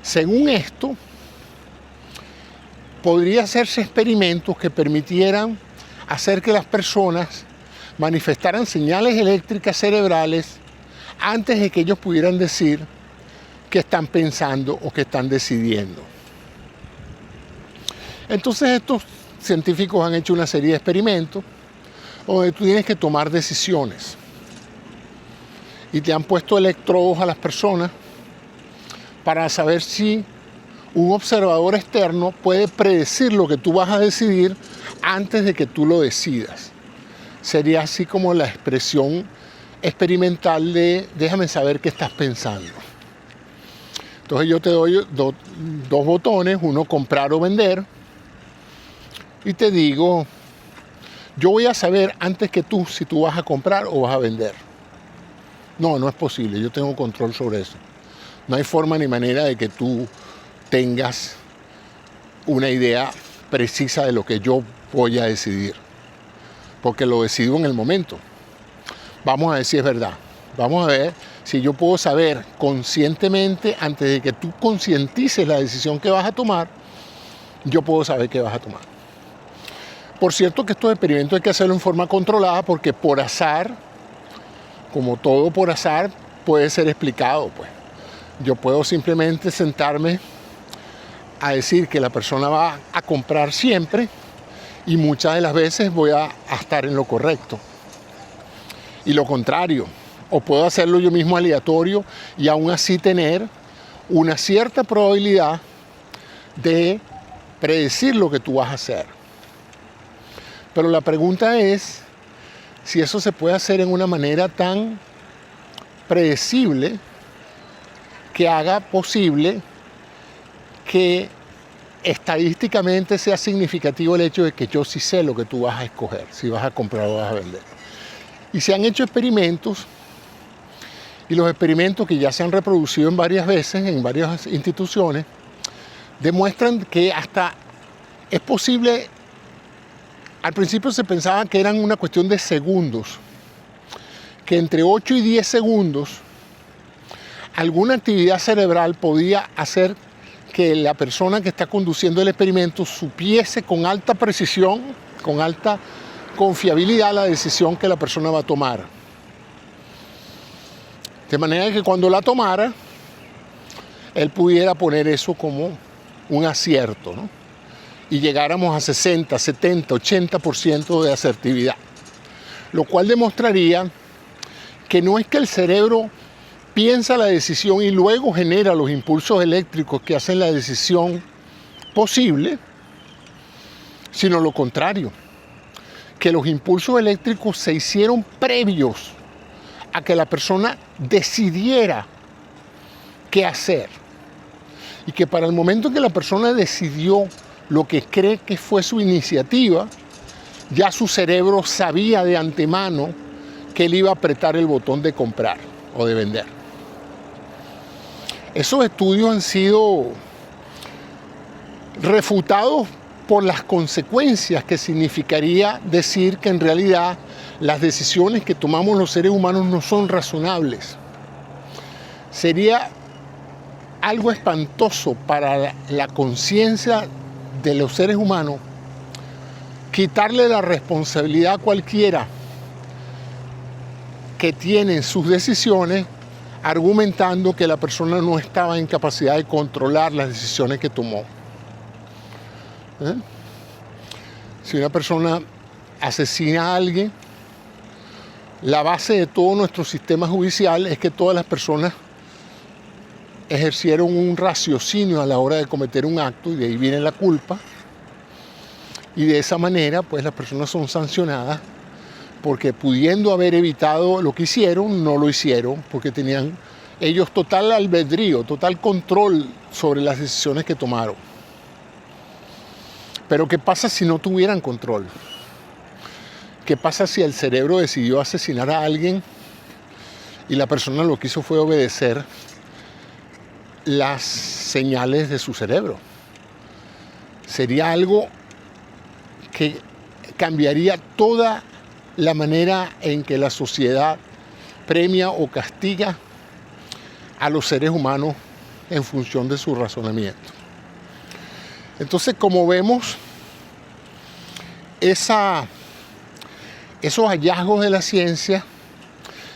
Según esto, podría hacerse experimentos que permitieran hacer que las personas manifestaran señales eléctricas cerebrales antes de que ellos pudieran decir qué están pensando o qué están decidiendo. Entonces estos científicos han hecho una serie de experimentos donde tú tienes que tomar decisiones y te han puesto electrodos a las personas para saber si un observador externo puede predecir lo que tú vas a decidir antes de que tú lo decidas. Sería así como la expresión experimental de déjame saber qué estás pensando. Entonces yo te doy dos botones, uno comprar o vender, y te digo, yo voy a saber antes que tú si tú vas a comprar o vas a vender. No, no es posible, yo tengo control sobre eso. No hay forma ni manera de que tú tengas una idea precisa de lo que yo voy a decidir, porque lo decido en el momento. Vamos a ver si es verdad. Vamos a ver si yo puedo saber conscientemente, antes de que tú concientices la decisión que vas a tomar, yo puedo saber qué vas a tomar. Por cierto que estos experimentos hay que hacerlo en forma controlada, porque por azar, como todo por azar, puede ser explicado, pues. Yo puedo simplemente sentarme a decir que la persona va a comprar siempre y muchas de las veces voy a estar en lo correcto. Y lo contrario, o puedo hacerlo yo mismo aleatorio y aún así tener una cierta probabilidad de predecir lo que tú vas a hacer. Pero la pregunta es si eso se puede hacer en una manera tan predecible que haga posible que estadísticamente sea significativo el hecho de que yo sí sé lo que tú vas a escoger, si vas a comprar o vas a vender. Y se han hecho experimentos, y los experimentos que ya se han reproducido en varias veces en varias instituciones demuestran que hasta es posible. Al principio se pensaba que eran una cuestión de segundos, que entre 8 y 10 segundos alguna actividad cerebral podía hacer que la persona que está conduciendo el experimento supiese con alta precisión, con alta confiabilidad la decisión que la persona va a tomar. De manera que cuando la tomara, él pudiera poner eso como un acierto, ¿no? Y llegáramos a 60, 70, 80% de asertividad. Lo cual demostraría que no es que el cerebro piensa la decisión y luego genera los impulsos eléctricos que hacen la decisión posible, sino lo contrario, que los impulsos eléctricos se hicieron previos a que la persona decidiera qué hacer. Y que para el momento que la persona decidió lo que cree que fue su iniciativa, ya su cerebro sabía de antemano que él iba a apretar el botón de comprar o de vender. Esos estudios han sido refutados por las consecuencias que significaría decir que en realidad las decisiones que tomamos los seres humanos no son razonables. Sería algo espantoso para la conciencia de los seres humanos quitarle la responsabilidad a cualquiera que tiene sus decisiones, argumentando que la persona no estaba en capacidad de controlar las decisiones que tomó. Si una persona asesina a alguien, la base de todo nuestro sistema judicial es que todas las personas ejercieron un raciocinio a la hora de cometer un acto y de ahí viene la culpa. Y de esa manera, pues las personas son sancionadas porque pudiendo haber evitado lo que hicieron, no lo hicieron porque tenían ellos total albedrío, total control sobre las decisiones que tomaron. Pero ¿qué pasa si no tuvieran control? ¿Qué pasa si el cerebro decidió asesinar a alguien y la persona lo que hizo fue obedecer las señales de su cerebro? Sería algo que cambiaría toda la manera en que la sociedad premia o castiga a los seres humanos en función de su razonamiento. Entonces, como vemos, esos hallazgos de la ciencia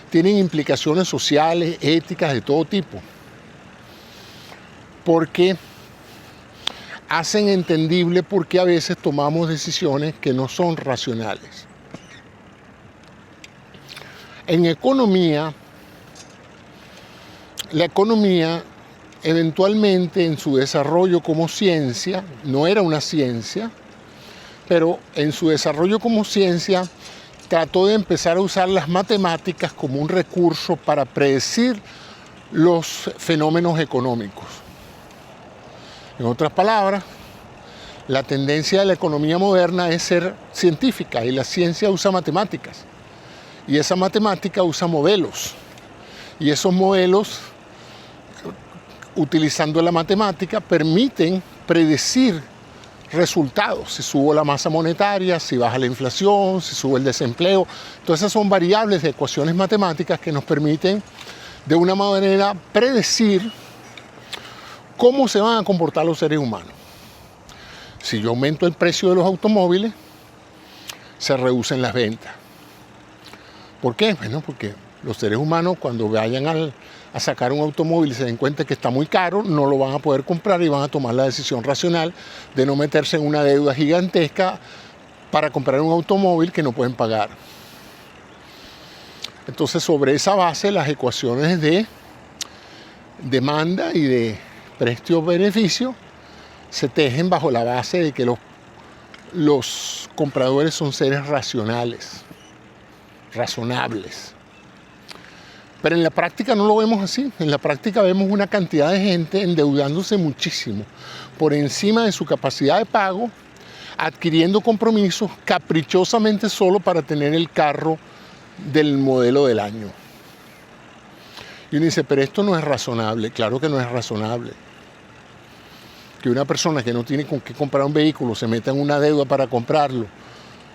tienen implicaciones sociales, éticas, de todo tipo, porque hacen entendible por qué a veces tomamos decisiones que no son racionales. En economía, la economía eventualmente en su desarrollo como ciencia, no era una ciencia, pero en su desarrollo como ciencia trató de empezar a usar las matemáticas como un recurso para predecir los fenómenos económicos. En otras palabras, la tendencia de la economía moderna es ser científica y la ciencia usa matemáticas. Y esa matemática usa modelos. Y esos modelos, utilizando la matemática, permiten predecir resultados. Si sube la masa monetaria, si baja la inflación, si sube el desempleo. Todas esas son variables de ecuaciones matemáticas que nos permiten de una manera predecir cómo se van a comportar los seres humanos. Si yo aumento el precio de los automóviles, se reducen las ventas. ¿Por qué? Bueno, porque los seres humanos cuando vayan a sacar un automóvil y se den cuenta que está muy caro, no lo van a poder comprar y van a tomar la decisión racional de no meterse en una deuda gigantesca para comprar un automóvil que no pueden pagar. Entonces, sobre esa base, las ecuaciones de demanda y de precio-beneficio se tejen bajo la base de que los compradores son seres racionales, razonables. Pero en la práctica no lo vemos así. En la práctica vemos una cantidad de gente endeudándose muchísimo por encima de su capacidad de pago, adquiriendo compromisos caprichosamente solo para tener el carro del modelo del año. Y uno dice, pero esto no es razonable. Claro que no es razonable. Que una persona que no tiene con qué comprar un vehículo se meta en una deuda para comprarlo,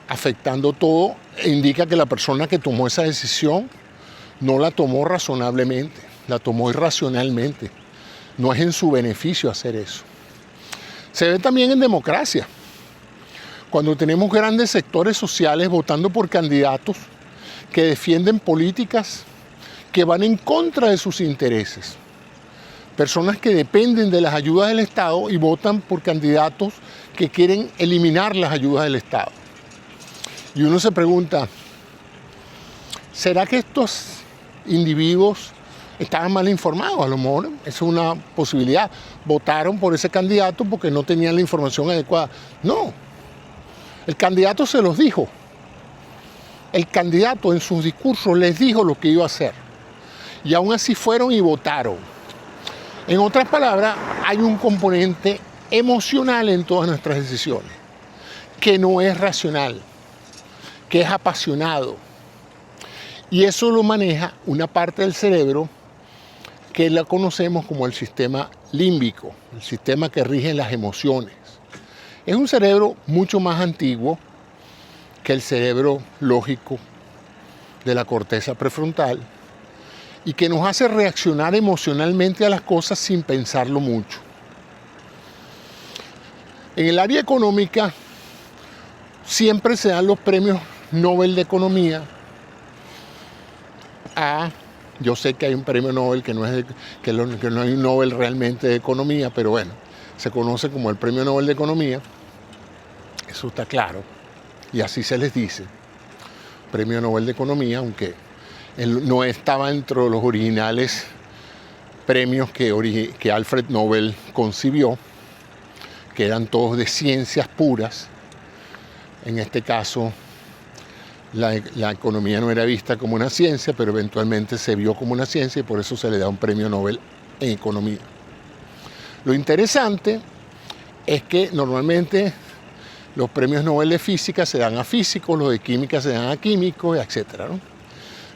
afectando todo, indica que la persona que tomó esa decisión no la tomó razonablemente, la tomó irracionalmente. No es en su beneficio hacer eso. Se ve también en democracia, cuando tenemos grandes sectores sociales votando por candidatos que defienden políticas que van en contra de sus intereses. Personas que dependen de las ayudas del Estado y votan por candidatos que quieren eliminar las ayudas del Estado. Y uno se pregunta, ¿será que estos individuos estaban mal informados? A lo mejor esa es una posibilidad. Votaron por ese candidato porque no tenían la información adecuada. No, el candidato se los dijo. El candidato en sus discursos les dijo lo que iba a hacer. Y aún así fueron y votaron. En otras palabras, hay un componente emocional en todas nuestras decisiones, que no es racional, que es apasionado. Y eso lo maneja una parte del cerebro que la conocemos como el sistema límbico, el sistema que rige las emociones. Es un cerebro mucho más antiguo que el cerebro lógico de la corteza prefrontal y que nos hace reaccionar emocionalmente a las cosas sin pensarlo mucho. En el área económica siempre se dan los premios Nobel de Economía yo sé que hay un premio Nobel que no hay un Nobel realmente de Economía, pero bueno, se conoce como el premio Nobel de Economía, eso está claro, y así se les dice, premio Nobel de Economía, aunque él no estaba dentro de los originales premios que Alfred Nobel concibió, que eran todos de ciencias puras. En este caso, la economía no era vista como una ciencia, pero eventualmente se vio como una ciencia y por eso se le da un premio Nobel en economía. Lo interesante es que normalmente los premios Nobel de física se dan a físicos, los de química se dan a químicos, etc., ¿no?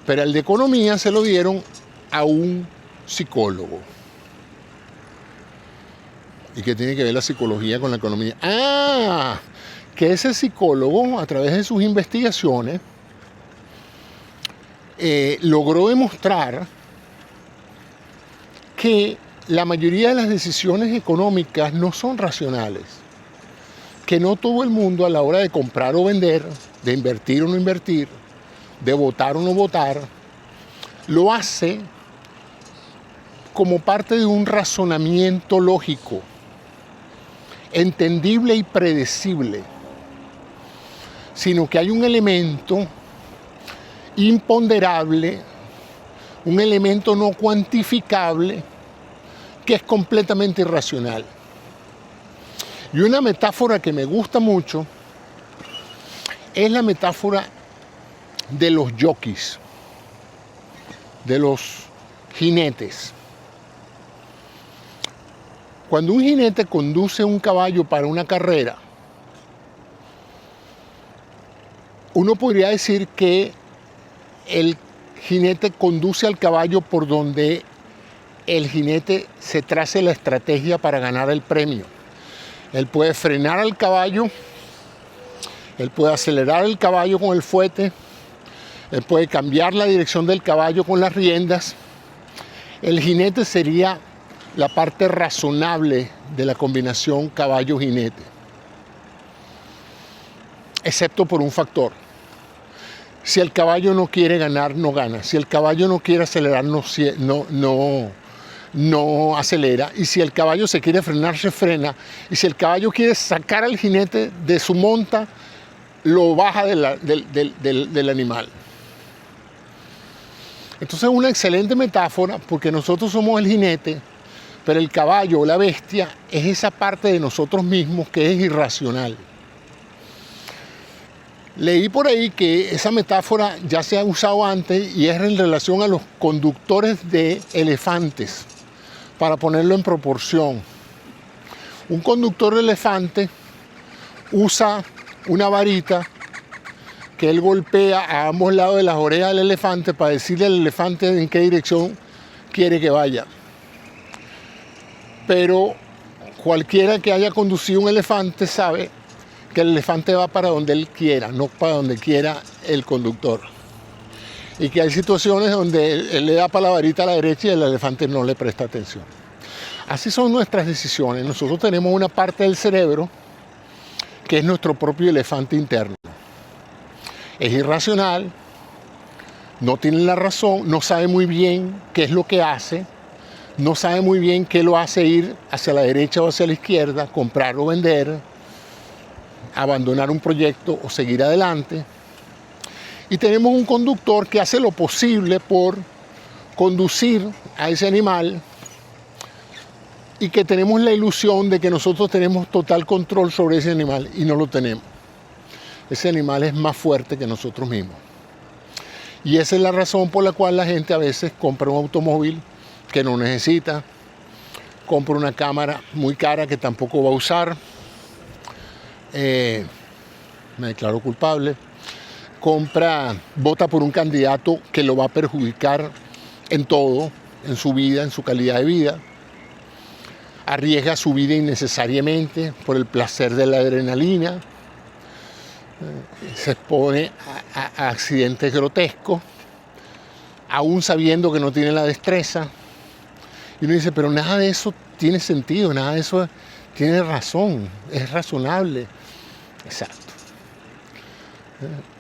Pero el de economía se lo dieron a un psicólogo. ¿Y qué tiene que ver la psicología con la economía? Que ese psicólogo, a través de sus investigaciones, logró demostrar que la mayoría de las decisiones económicas no son racionales, que no todo el mundo a la hora de comprar o vender, de invertir o no invertir, de votar o no votar, lo hace como parte de un razonamiento lógico, entendible y predecible, sino que hay un elemento imponderable, un elemento no cuantificable que es completamente irracional. Y una metáfora que me gusta mucho es la metáfora de los jockeys, de los jinetes. Cuando un jinete conduce un caballo para una carrera, uno podría decir que el jinete conduce al caballo por donde el jinete se trace la estrategia para ganar el premio. Él puede frenar al caballo, él puede acelerar el caballo con el fuete, él puede cambiar la dirección del caballo con las riendas. El jinete sería la parte razonable de la combinación caballo-jinete, excepto por un factor. Si el caballo no quiere ganar, no gana. Si el caballo no quiere acelerar, no acelera. Y si el caballo se quiere frenar, se frena. Y si el caballo quiere sacar al jinete de su monta, lo baja del animal. Entonces es una excelente metáfora porque nosotros somos el jinete, pero el caballo o la bestia es esa parte de nosotros mismos que es irracional. Leí por ahí que esa metáfora ya se ha usado antes y es en relación a los conductores de elefantes, para ponerlo en proporción. Un conductor de elefante usa una varita que él golpea a ambos lados de las orejas del elefante para decirle al elefante en qué dirección quiere que vaya. Pero cualquiera que haya conducido un elefante sabe que el elefante va para donde él quiera, no para donde quiera el conductor. y que hay situaciones donde él le da para la varita a la derecha y el elefante no le presta atención. Así son nuestras decisiones. Nosotros tenemos una parte del cerebro que es nuestro propio elefante interno. Es irracional, no tiene la razón, no sabe muy bien qué es lo que hace, no sabe muy bien qué lo hace ir hacia la derecha o hacia la izquierda, comprar o vender, abandonar un proyecto o seguir adelante. Y tenemos un conductor que hace lo posible por conducir a ese animal y que tenemos la ilusión de que nosotros tenemos total control sobre ese animal y no lo tenemos. Ese animal es más fuerte que nosotros mismos. Y esa es la razón por la cual la gente a veces compra un automóvil que no necesita, compra una cámara muy cara que tampoco va a usar, me declaro culpable, vota por un candidato que lo va a perjudicar en todo, en su vida, en su calidad de vida, arriesga su vida innecesariamente por el placer de la adrenalina, se expone a accidentes grotescos, aún sabiendo que no tiene la destreza. Y uno dice, pero nada de eso tiene sentido, nada de eso tiene razón, es razonable. Exacto.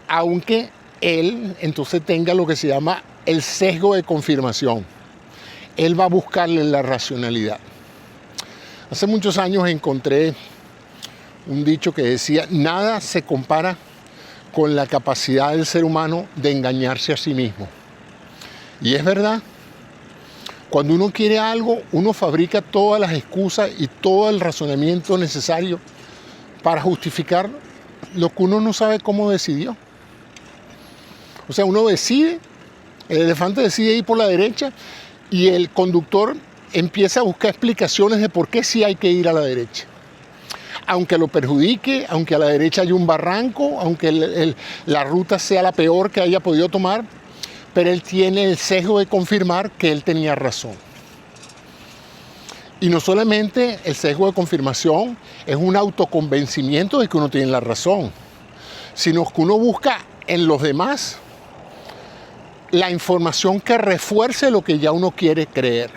Aunque él entonces tenga lo que se llama el sesgo de confirmación. Él va a buscarle la racionalidad. Hace muchos años encontré un dicho que decía, nada se compara con la capacidad del ser humano de engañarse a sí mismo. Y es verdad. Cuando uno quiere algo, uno fabrica todas las excusas y todo el razonamiento necesario para justificar lo que uno no sabe cómo decidió. O sea, uno decide, el elefante decide ir por la derecha y el conductor empieza a buscar explicaciones de por qué sí hay que ir a la derecha. Aunque lo perjudique, aunque a la derecha haya un barranco, aunque la ruta sea la peor que haya podido tomar, pero él tiene el sesgo de confirmar que él tenía razón. Y no solamente el sesgo de confirmación es un autoconvencimiento de que uno tiene la razón, sino que uno busca en los demás la información que refuerce lo que ya uno quiere creer.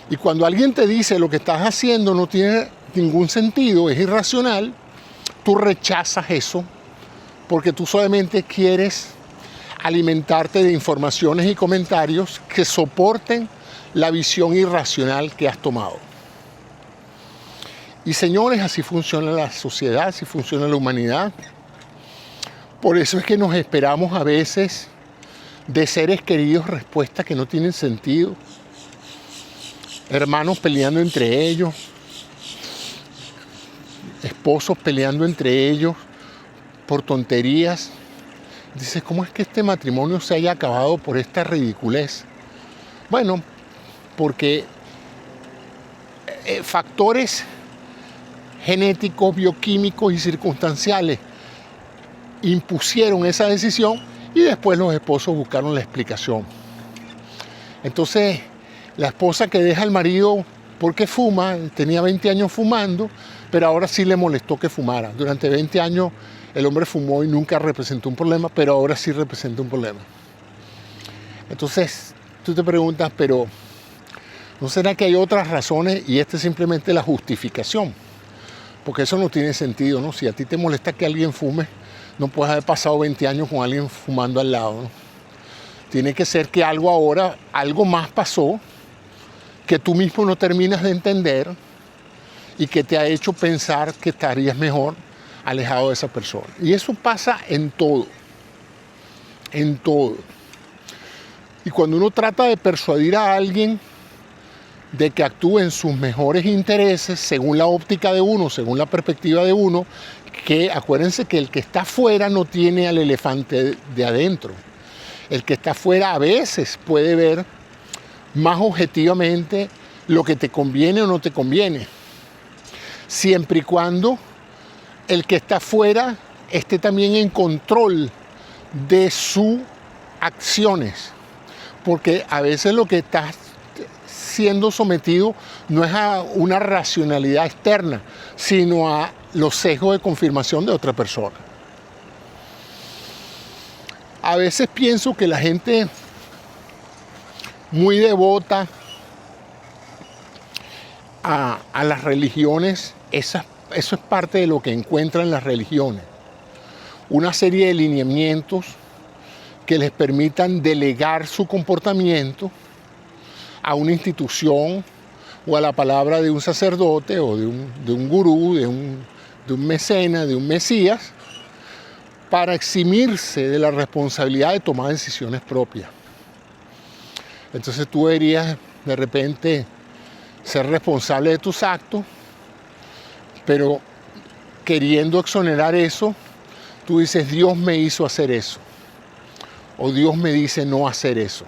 Y cuando alguien te dice lo que estás haciendo no tiene ningún sentido, es irracional, tú rechazas eso porque tú solamente quieres alimentarte de informaciones y comentarios que soporten la visión irracional que has tomado. Y señores, así funciona la sociedad, así funciona la humanidad. Por eso es que nos esperamos a veces de seres queridos respuestas que no tienen sentido. Hermanos peleando entre ellos, esposos peleando entre ellos por tonterías. Dices, ¿cómo es que este matrimonio se haya acabado por esta ridiculez? Bueno, porque factores genéticos, bioquímicos y circunstanciales impusieron esa decisión y después los esposos buscaron la explicación. Entonces, la esposa que deja al marido porque fuma, tenía 20 años fumando, pero ahora sí le molestó que fumara. Durante 20 años el hombre fumó y nunca representó un problema, pero ahora sí representa un problema. Entonces, tú te preguntas, pero ¿no será que hay otras razones y esta es simplemente la justificación? Porque eso no tiene sentido, ¿no? Si a ti te molesta que alguien fume, no puedes haber pasado 20 años con alguien fumando al lado, ¿no? Tiene que ser que algo más pasó, que tú mismo no terminas de entender y que te ha hecho pensar que estarías mejor alejado de esa persona. Y eso pasa en todo, en todo. Y cuando uno trata de persuadir a alguien de que actúe en sus mejores intereses, según la óptica de uno, según la perspectiva de uno, que acuérdense que el que está afuera no tiene al elefante de adentro. El que está afuera a veces puede ver más objetivamente lo que te conviene o no te conviene, siempre y cuando el que está afuera esté también en control de sus acciones, porque a veces lo que está siendo sometido no es a una racionalidad externa, sino a los sesgos de confirmación de otra persona. A veces pienso que la gente muy devota a las religiones, eso es parte de lo que encuentran las religiones. Una serie de lineamientos que les permitan delegar su comportamiento a una institución o a la palabra de un sacerdote o de un gurú, de un mecenas, de un mesías, para eximirse de la responsabilidad de tomar decisiones propias. Entonces tú deberías de repente ser responsable de tus actos, pero queriendo exonerar eso, tú dices, Dios me hizo hacer eso, o Dios me dice no hacer eso.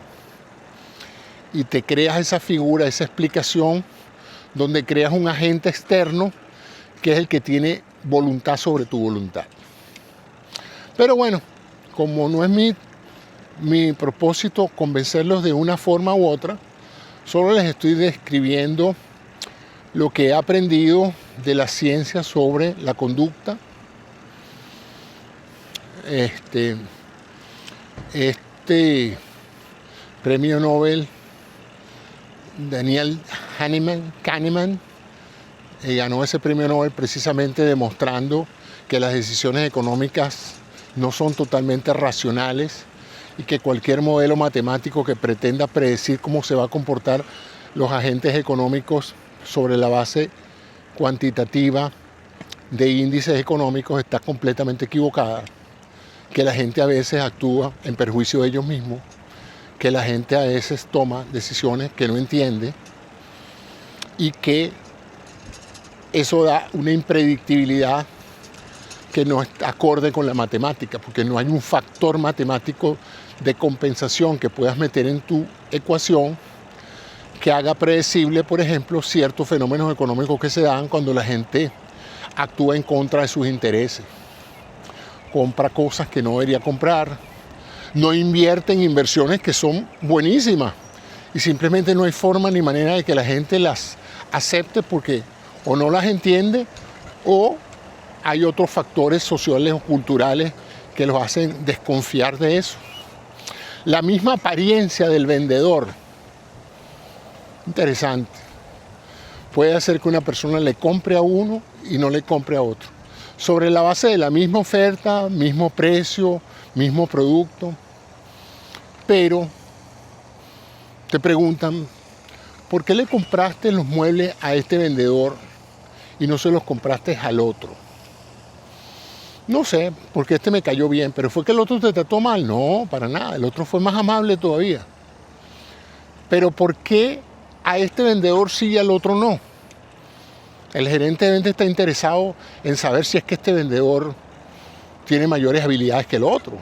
Y te creas esa figura, esa explicación, donde creas un agente externo que es el que tiene voluntad sobre tu voluntad. Pero bueno, como no es mi propósito convencerlos de una forma u otra, solo les estoy describiendo lo que he aprendido de la ciencia sobre la conducta. Este premio Nobel, Daniel Kahneman, ganó ese premio Nobel precisamente demostrando que las decisiones económicas no son totalmente racionales y que cualquier modelo matemático que pretenda predecir cómo se va a comportar los agentes económicos sobre la base cuantitativa de índices económicos está completamente equivocada, que la gente a veces actúa en perjuicio de ellos mismos, que la gente a veces toma decisiones que no entiende y que eso da una impredictibilidad que no es acorde con la matemática, porque no hay un factor matemático de compensación que puedas meter en tu ecuación que haga predecible, por ejemplo, ciertos fenómenos económicos que se dan cuando la gente actúa en contra de sus intereses. Compra cosas que no debería comprar, no invierte en inversiones que son buenísimas y simplemente no hay forma ni manera de que la gente las acepte porque o no las entiende o hay otros factores sociales o culturales que los hacen desconfiar de eso. La misma apariencia del vendedor, interesante, puede hacer que una persona le compre a uno y no le compre a otro, sobre la base de la misma oferta, mismo precio, mismo producto. Pero te preguntan, ¿por qué le compraste los muebles a este vendedor y no se los compraste al otro? No sé, porque este me cayó bien, pero ¿fue que el otro te trató mal? No, para nada, el otro fue más amable todavía. Pero ¿por qué a este vendedor sí y al otro no? El gerente de venta está interesado en saber si es que este vendedor tiene mayores habilidades que el otro.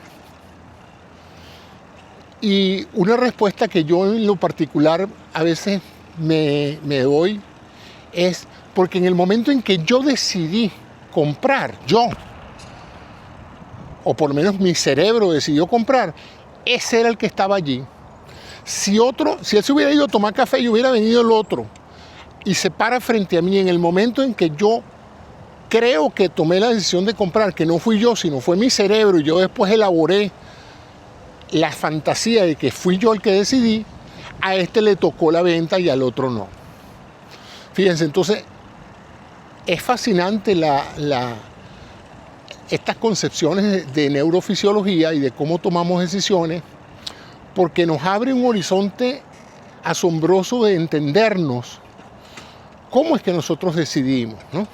Y una respuesta que yo en lo particular a veces me doy es porque en el momento en que yo decidí comprar, o por lo menos mi cerebro decidió comprar, ese era el que estaba allí. Si él se hubiera ido a tomar café y hubiera venido el otro y se para frente a mí en el momento en que yo creo que tomé la decisión de comprar, que no fui yo, sino fue mi cerebro, y yo después elaboré la fantasía de que fui yo el que decidí, a este le tocó la venta y al otro no. Fíjense, entonces es fascinante estas concepciones de neurofisiología y de cómo tomamos decisiones, porque nos abre un horizonte asombroso de entendernos cómo es que nosotros decidimos, ¿no?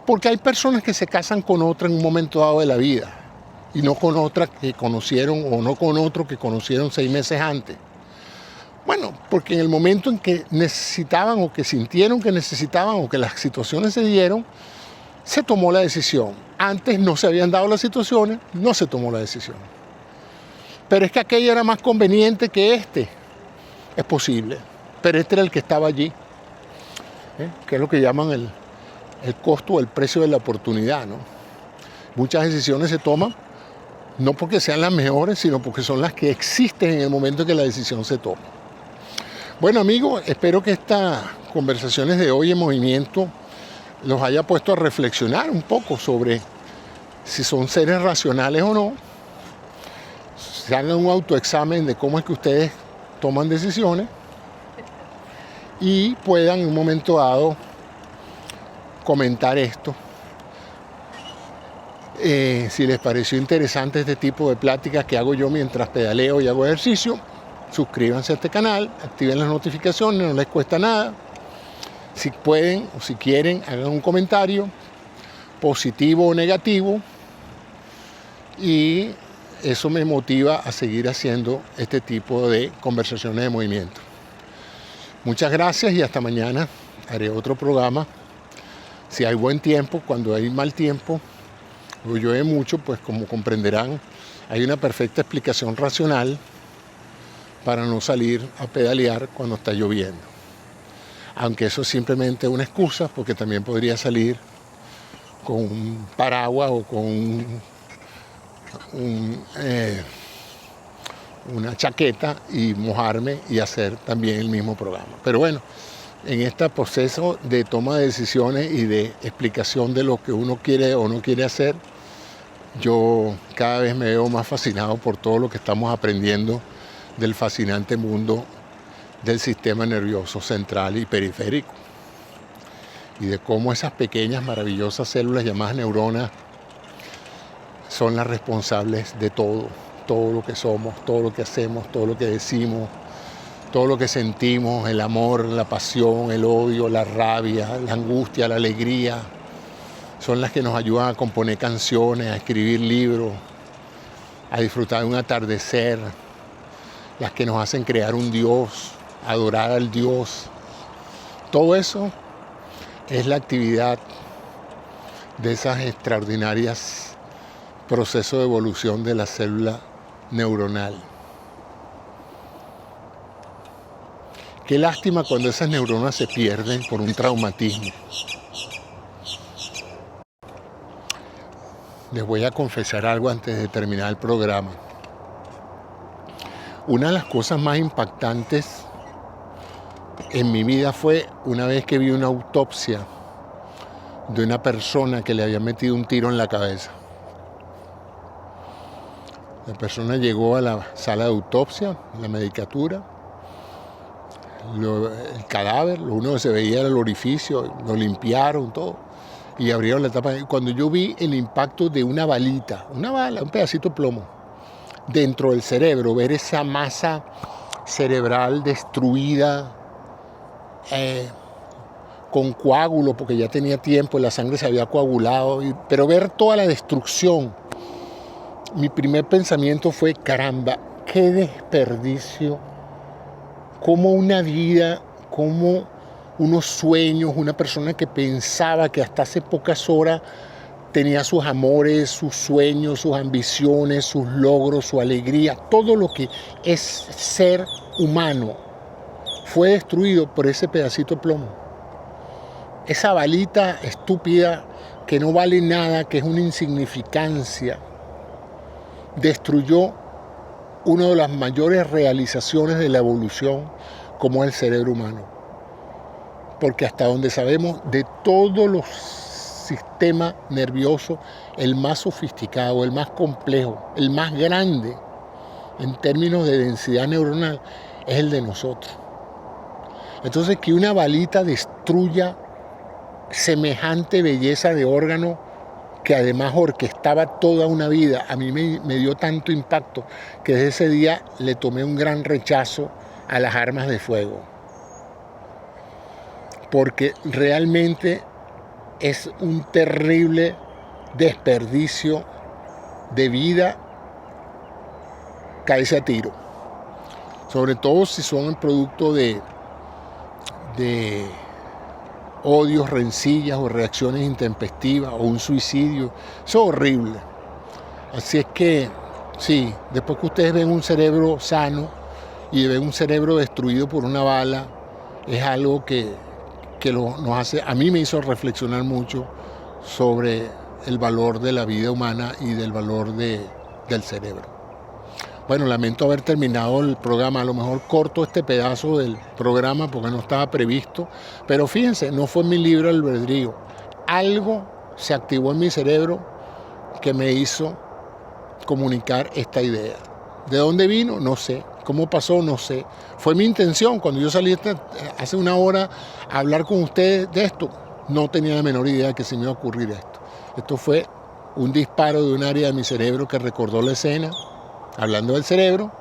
Porque hay personas que se casan con otra en un momento dado de la vida y no con otra que conocieron o no con otro que conocieron 6 meses antes. Bueno, porque en el momento en que necesitaban o que sintieron que necesitaban o que las situaciones se dieron, se tomó la decisión. Antes no se habían dado las situaciones, no se tomó la decisión. Pero es que aquella era más conveniente que este. Es posible, pero este era el que estaba allí, que es lo que llaman el costo o el precio de la oportunidad, ¿no? Muchas decisiones se toman no porque sean las mejores, sino porque son las que existen en el momento en que la decisión se toma. Bueno, amigos, espero que estas conversaciones de hoy en movimiento los haya puesto a reflexionar un poco sobre si son seres racionales o no. se hagan un autoexamen de cómo es que ustedes toman decisiones y puedan en un momento dado comentar esto. Si les pareció interesante este tipo de pláticas que hago yo mientras pedaleo y hago ejercicio, suscríbanse a este canal, activen las notificaciones, no les cuesta nada. Si pueden o si quieren, hagan un comentario, positivo o negativo, y eso me motiva a seguir haciendo este tipo de conversaciones de movimiento. Muchas gracias y hasta mañana. Haré otro programa. Si hay buen tiempo, cuando hay mal tiempo o llueve mucho, pues como comprenderán, hay una perfecta explicación racional para no salir a pedalear cuando está lloviendo. Aunque eso es simplemente una excusa, porque también podría salir con un paraguas o con una chaqueta y mojarme y hacer también el mismo programa. Pero bueno, en este proceso de toma de decisiones y de explicación de lo que uno quiere o no quiere hacer, yo cada vez me veo más fascinado por todo lo que estamos aprendiendo del fascinante mundo del sistema nervioso central y periférico, y de cómo esas pequeñas maravillosas células llamadas neuronas son las responsables de todo lo que somos, todo lo que hacemos, todo lo que decimos, todo lo que sentimos, el amor, la pasión, el odio, la rabia, la angustia, la alegría. Son las que nos ayudan a componer canciones, a escribir libros, a disfrutar de un atardecer, las que nos hacen crear un Dios, adorar al Dios. Todo eso es la actividad de esas extraordinarias procesos de evolución de la célula neuronal. Qué lástima cuando esas neuronas se pierden por un traumatismo. Les voy a confesar algo antes de terminar el programa. Una de las cosas más impactantes en mi vida fue una vez que vi una autopsia de una persona que le había metido un tiro en la cabeza. La persona llegó a la sala de autopsia, la medicatura, el cadáver, lo único que se veía era el orificio, lo limpiaron todo y abrieron la tapa. Cuando yo vi el impacto de una balita, una bala, un pedacito de plomo, dentro del cerebro, ver esa masa cerebral destruida, con coágulo, porque ya tenía tiempo, la sangre se había coagulado, pero ver toda la destrucción, mi primer pensamiento fue, caramba, qué desperdicio, como una vida, como unos sueños, una persona que pensaba que hasta hace pocas horas tenía sus amores, sus sueños, sus ambiciones, sus logros, su alegría, todo lo que es ser humano, fue destruido por ese pedacito de plomo. Esa balita estúpida que no vale nada, que es una insignificancia, destruyó una de las mayores realizaciones de la evolución, como es el cerebro humano. Porque hasta donde sabemos, de todos los sistemas nerviosos, el más sofisticado, el más complejo, el más grande en términos de densidad neuronal, es el de nosotros. Entonces, que una balita destruya semejante belleza de órgano, que además orquestaba toda una vida, a mí me dio tanto impacto que desde ese día le tomé un gran rechazo a las armas de fuego. Porque realmente es un terrible desperdicio de vida caerse a tiro. Sobre todo si son el producto de odios, rencillas o reacciones intempestivas o un suicidio. Eso es horrible. Así es que, sí, después que ustedes ven un cerebro sano y ven un cerebro destruido por una bala, es algo que nos hace, a mí me hizo reflexionar mucho sobre el valor de la vida humana y del valor del cerebro. Bueno, lamento haber terminado el programa, a lo mejor corto este pedazo del programa porque no estaba previsto, pero fíjense, no fue mi libre albedrío. Algo se activó en mi cerebro que me hizo comunicar esta idea. ¿De dónde vino? No sé. ¿Cómo pasó? No sé. Fue mi intención cuando yo salí hace una hora a hablar con ustedes de esto. No tenía la menor idea de que se me iba a ocurrir esto. Esto fue un disparo de un área de mi cerebro que recordó la escena, hablando del cerebro,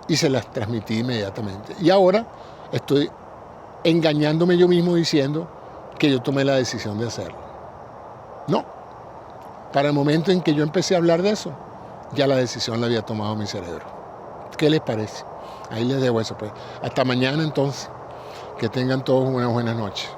y se las transmití inmediatamente. Y ahora estoy engañándome yo mismo diciendo que yo tomé la decisión de hacerlo. No. Para el momento en que yo empecé a hablar de eso, ya la decisión la había tomado mi cerebro. ¿Qué les parece? Ahí les dejo eso, pues. Hasta mañana entonces. Que tengan todos unas buenas noches.